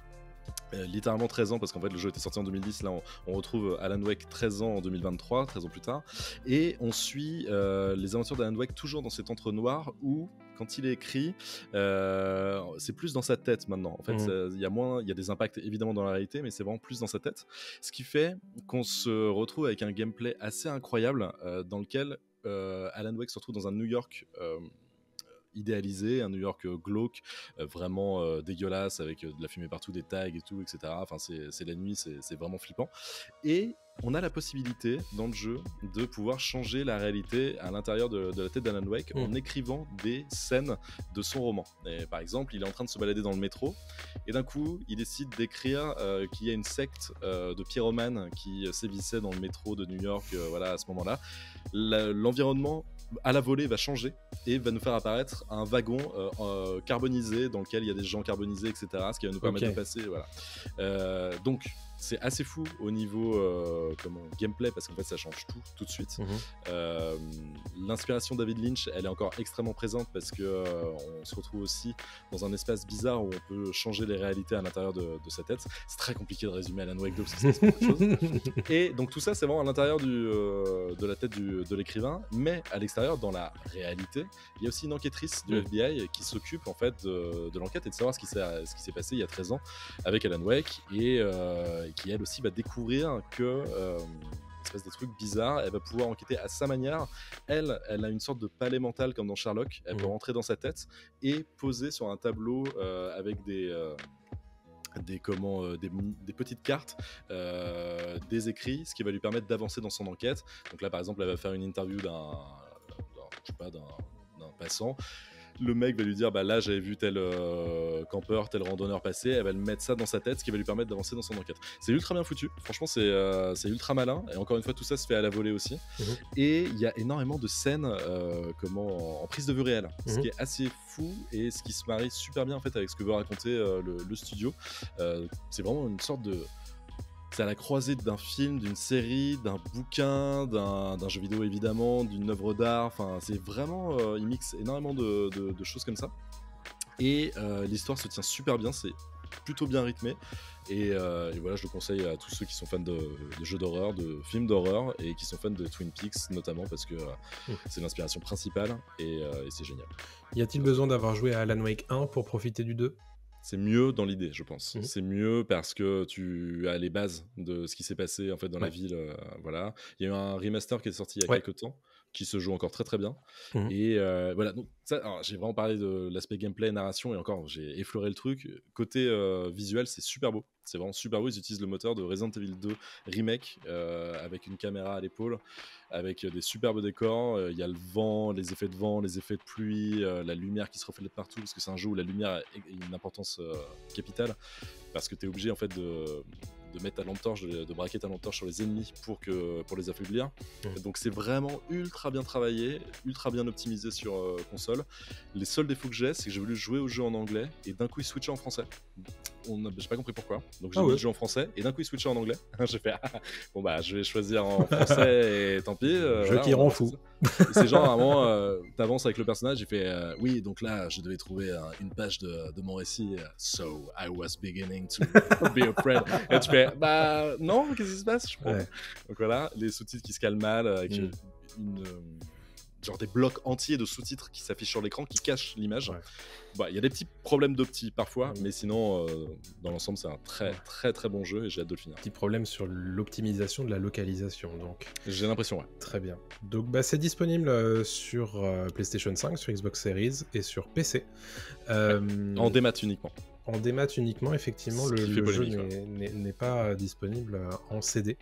littéralement 13 ans, parce qu'en fait le jeu était sorti en 2010, là on retrouve Alan Wake 13 ans en 2023, 13 ans plus tard, et on suit les aventures d'Alan Wake toujours dans cet entre-noir où quand il est écrit, c'est plus dans sa tête maintenant. En fait, il y a des impacts évidemment dans la réalité, mais c'est vraiment plus dans sa tête, ce qui fait qu'on se retrouve avec un gameplay assez incroyable dans lequel Alan Wake se retrouve dans un New York idéalisé, un New York glauque, vraiment dégueulasse, avec de la fumée partout, des tags et tout, etc. Enfin, c'est la nuit, c'est vraiment flippant. Et on a la possibilité dans le jeu de pouvoir changer la réalité à l'intérieur de la tête d'Alan Wake en écrivant des scènes de son roman. Et par exemple, il est en train de se balader dans le métro et d'un coup, il décide d'écrire qu'il y a une secte de pyromanes qui sévissait dans le métro de New York voilà, à ce moment-là. L'environnement à la volée va changer et va nous faire apparaître un wagon carbonisé dans lequel il y a des gens carbonisés, etc. Ce qui va nous permettre de passer. Voilà. Donc, c'est assez fou au niveau gameplay, parce qu'en fait ça change tout de suite. L'inspiration David Lynch, elle est encore extrêmement présente, parce que on se retrouve aussi dans un espace bizarre où on peut changer les réalités à l'intérieur de sa tête. C'est très compliqué de résumer Alan Wake 2 parce que c'est beaucoup de choses. Et donc tout ça c'est vraiment à l'intérieur de la tête de l'écrivain, mais à l'extérieur, dans la réalité, il y a aussi une enquêtrice du FBI qui s'occupe en fait de l'enquête et de savoir ce qui s'est passé il y a 13 ans avec Alan Wake, et qui elle aussi va découvrir que espèce de trucs bizarres, elle va pouvoir enquêter à sa manière. Elle a une sorte de palais mental comme dans Sherlock, elle peut rentrer dans sa tête et poser sur un tableau avec des petites cartes, des écrits, ce qui va lui permettre d'avancer dans son enquête. Donc là par exemple elle va faire une interview d'un passant. Le mec va lui dire bah là j'avais vu tel campeur, tel randonneur passer, elle va le mettre ça dans sa tête, ce qui va lui permettre d'avancer dans son enquête. C'est ultra bien foutu, franchement c'est ultra malin, et encore une fois tout ça se fait à la volée aussi. Et il y a énormément de scènes en prise de vue réelle, ce qui est assez fou et ce qui se marie super bien en fait avec ce que veut raconter le studio. C'est vraiment une sorte de... C'est à la croisée d'un film, d'une série, d'un bouquin, d'un jeu vidéo évidemment, d'une œuvre d'art. Enfin, c'est vraiment... il mixe énormément de choses comme ça. Et l'histoire se tient super bien, c'est plutôt bien rythmé. Et voilà, je le conseille à tous ceux qui sont fans de jeux d'horreur, de films d'horreur, et qui sont fans de Twin Peaks notamment, parce que c'est l'inspiration principale, et c'est génial. Y a-t-il besoin d'avoir joué à Alan Wake 1 pour profiter du 2 ? C'est mieux dans l'idée, je pense. C'est mieux parce que tu as les bases de ce qui s'est passé en fait dans la ville. Voilà. Il y a eu un remaster qui est sorti il y a quelques temps, qui se joue encore très très bien. Et voilà. Donc ça, alors, j'ai vraiment parlé de l'aspect gameplay, narration, et encore j'ai effleuré le truc. Côté visuel, c'est super beau. C'est vraiment super beau. Ils utilisent le moteur de Resident Evil 2 Remake avec une caméra à l'épaule, avec des superbes décors. Il y a le vent, les effets de vent, les effets de pluie, la lumière qui se reflète partout, parce que c'est un jeu où la lumière a une importance capitale, parce que tu es obligé en fait de mettre ta lampe torche, de braquer ta lampe torche sur les ennemis pour les affaiblir. Donc c'est vraiment ultra bien travaillé, ultra bien optimisé sur console. Les seuls défauts que j'ai, c'est que j'ai voulu jouer au jeu en anglais et d'un coup il switchait en français. J'ai pas compris pourquoi. Donc j'ai mis le jeu en français et d'un coup il switchait en anglais. J'ai fait bon bah je vais choisir en français et tant pis. Jeu qui rend fou. C'est genre à un moment t'avances avec le personnage, j'ai fait oui, donc là je devais trouver une page de mon récit. So I was beginning to be afraid. Et tu fais bah non, qu'est-ce qui se passe, je crois. Donc voilà, les sous-titres qui se calent mal avec genre des blocs entiers de sous-titres qui s'affichent sur l'écran qui cachent l'image. Bah, y a des petits problèmes d'opti parfois, mais sinon dans l'ensemble c'est un très très très bon jeu et j'ai hâte de le finir. Petit problème sur l'optimisation de la localisation, donc. J'ai l'impression, Très bien. Donc bah, c'est disponible sur PlayStation 5, sur Xbox Series et sur PC. En démat uniquement. En démat uniquement, effectivement, le jeu n'est pas disponible en CD.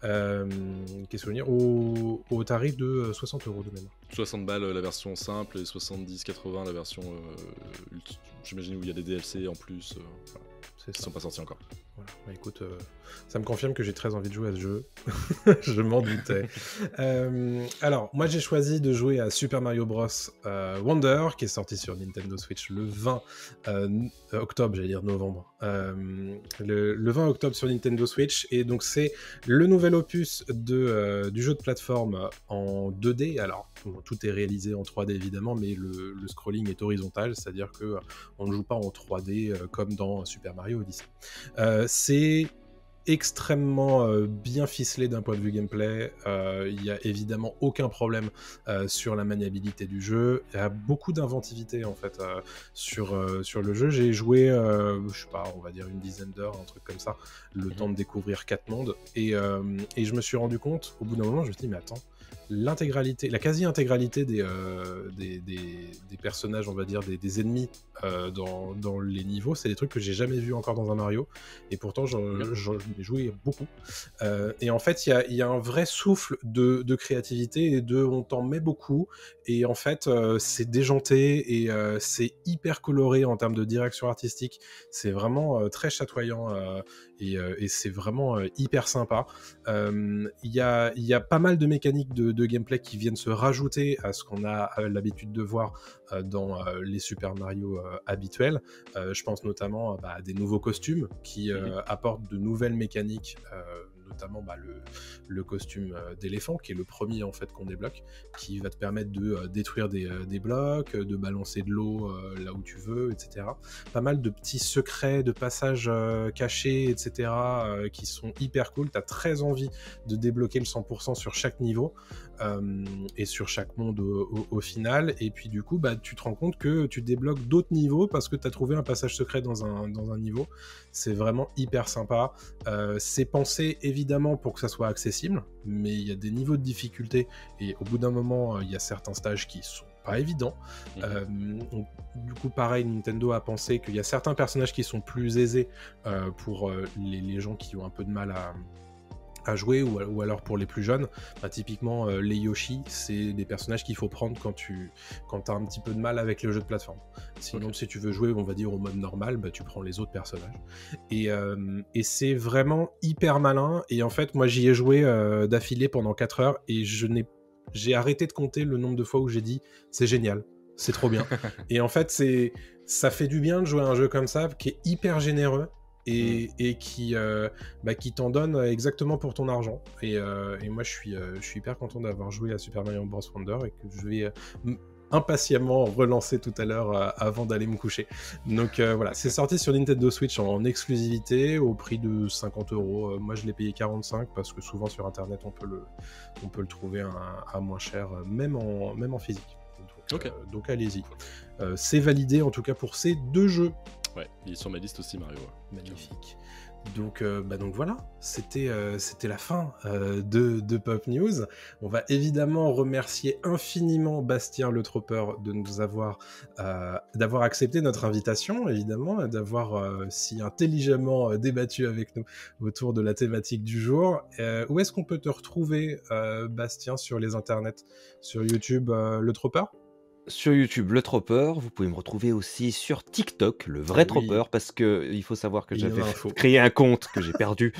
Qu'est-ce qu'on va dire au tarif de 60 € de mémoire. 60 balles la version simple et 70-80 la version j'imagine où il y a des DLC en plus qui ne sont pas sortis encore. Voilà. Bah, écoute, ça me confirme que j'ai très envie de jouer à ce jeu. Je m'en doutais. Alors, moi j'ai choisi de jouer à Super Mario Bros. Wonder, qui est sorti sur Nintendo Switch le 20 octobre, j'allais dire novembre. Le 20 octobre sur Nintendo Switch. Et donc c'est le nouvel opus du jeu de plateforme en 2D. Alors, bon, tout est réalisé en 3D évidemment, mais le scrolling est horizontal, c'est-à-dire que on ne joue pas en 3D comme dans Super Mario Odyssey. C'est extrêmement bien ficelé d'un point de vue gameplay. Il n'y a évidemment aucun problème sur la maniabilité du jeu. Il y a beaucoup d'inventivité en fait sur le jeu. J'ai joué, je sais pas, on va dire une dizaine d'heures, un truc comme ça, le temps de découvrir 4 mondes. Et je me suis rendu compte, au bout d'un moment, je me suis dit, mais attends, la quasi-intégralité des personnages, on va dire, des ennemis dans les niveaux, c'est des trucs que j'ai jamais vus encore dans un Mario, et pourtant j'en ai joué beaucoup. Et en fait, il y a un vrai souffle de créativité et on t'en met beaucoup, et en fait, c'est déjanté et c'est hyper coloré en termes de direction artistique. C'est vraiment très chatoyant et c'est vraiment hyper sympa. Il y a pas mal de mécaniques de gameplay qui viennent se rajouter à ce qu'on a l'habitude de voir dans les Super Mario habituels. Je pense notamment à des nouveaux costumes qui apportent de nouvelles mécaniques, notamment le costume d'éléphant, qui est le premier en fait qu'on débloque, qui va te permettre de détruire des blocs, de balancer de l'eau là où tu veux, etc. Pas mal de petits secrets, de passages cachés, etc. Qui sont hyper cool. T'as très envie de débloquer le 100% sur chaque niveau et sur chaque monde au final. Et puis du coup, tu te rends compte que tu débloques d'autres niveaux parce que t'as trouvé un passage secret dans un niveau. C'est vraiment hyper sympa. C'est pensé évidemment pour que ça soit accessible, mais il y a des niveaux de difficulté et au bout d'un moment, il y a certains stages qui sont pas évidents. Du coup, pareil, Nintendo a pensé qu'il y a certains personnages qui sont plus aisés pour les gens qui ont un peu de mal à jouer, ou alors pour les plus jeunes. Typiquement les Yoshi, c'est des personnages qu'il faut prendre quand t'as un petit peu de mal avec le jeu de plateforme. Sinon, si tu veux jouer, on va dire, au mode normal, tu prends les autres personnages. Et c'est vraiment hyper malin. Et en fait, moi, j'y ai joué d'affilée pendant 4 heures et j'ai arrêté de compter le nombre de fois où j'ai dit « c'est génial, c'est trop bien ». Et en fait, ça fait du bien de jouer à un jeu comme ça, qui est hyper généreux, et qui t'en donne exactement pour ton argent. Et moi, je suis hyper content d'avoir joué à Super Mario Bros. Wonder et que je vais impatiemment relancer tout à l'heure avant d'aller me coucher. Donc voilà, c'est sorti sur Nintendo Switch en exclusivité au prix de 50€. Moi, je l'ai payé 45 parce que souvent sur Internet, on peut le trouver à moins cher, même en physique. Donc allez-y. C'est validé en tout cas pour ces 2 jeux. Ouais, il est sur ma liste aussi, Mario. Magnifique. Donc voilà, c'était la fin de Pop News. On va évidemment remercier infiniment Bastien Le Tropper de nous d'avoir accepté notre invitation, évidemment, d'avoir si intelligemment débattu avec nous autour de la thématique du jour. Où est-ce qu'on peut te retrouver, Bastien, sur les internets? Sur YouTube, Le Tropper? Sur YouTube, Le Tropper. Vous pouvez me retrouver aussi sur TikTok, Le Vrai Tropper, parce que il faut savoir que j'avais créé un compte que j'ai perdu.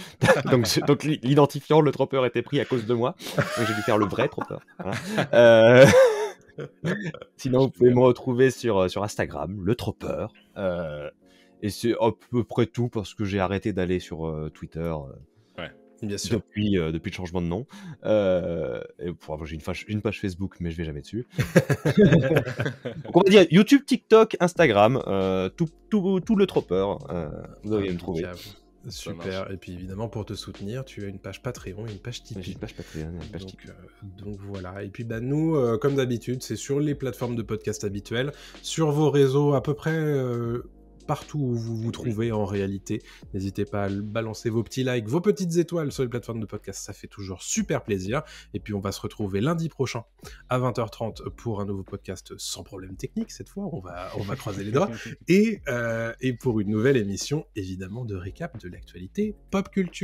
donc l'identifiant Le Tropper était pris à cause de moi. Donc j'ai dû faire Le Vrai Tropper. Voilà. Sinon, vous pouvez me retrouver sur Instagram, Le Tropper. Et c'est à peu près tout parce que j'ai arrêté d'aller sur Twitter. Bien sûr. Depuis le changement de nom. J'ai une page Facebook, mais je vais jamais dessus. Donc on va dire YouTube, TikTok, Instagram, tout Le Tropper. Vous devriez me trouver. Super. Et puis évidemment, pour te soutenir, tu as une page Patreon et une page Tipeee. J'ai une page Patreon et une page Tipeee. Donc voilà. Et puis nous, comme d'habitude, c'est sur les plateformes de podcast habituelles, sur vos réseaux à peu près partout où vous vous trouvez en réalité. N'hésitez pas à balancer vos petits likes, vos petites étoiles sur les plateformes de podcast, ça fait toujours super plaisir. Et puis on va se retrouver lundi prochain à 20h30 pour un nouveau podcast sans problème technique cette fois, on va croiser les doigts, et pour une nouvelle émission évidemment de récap de l'actualité pop culture.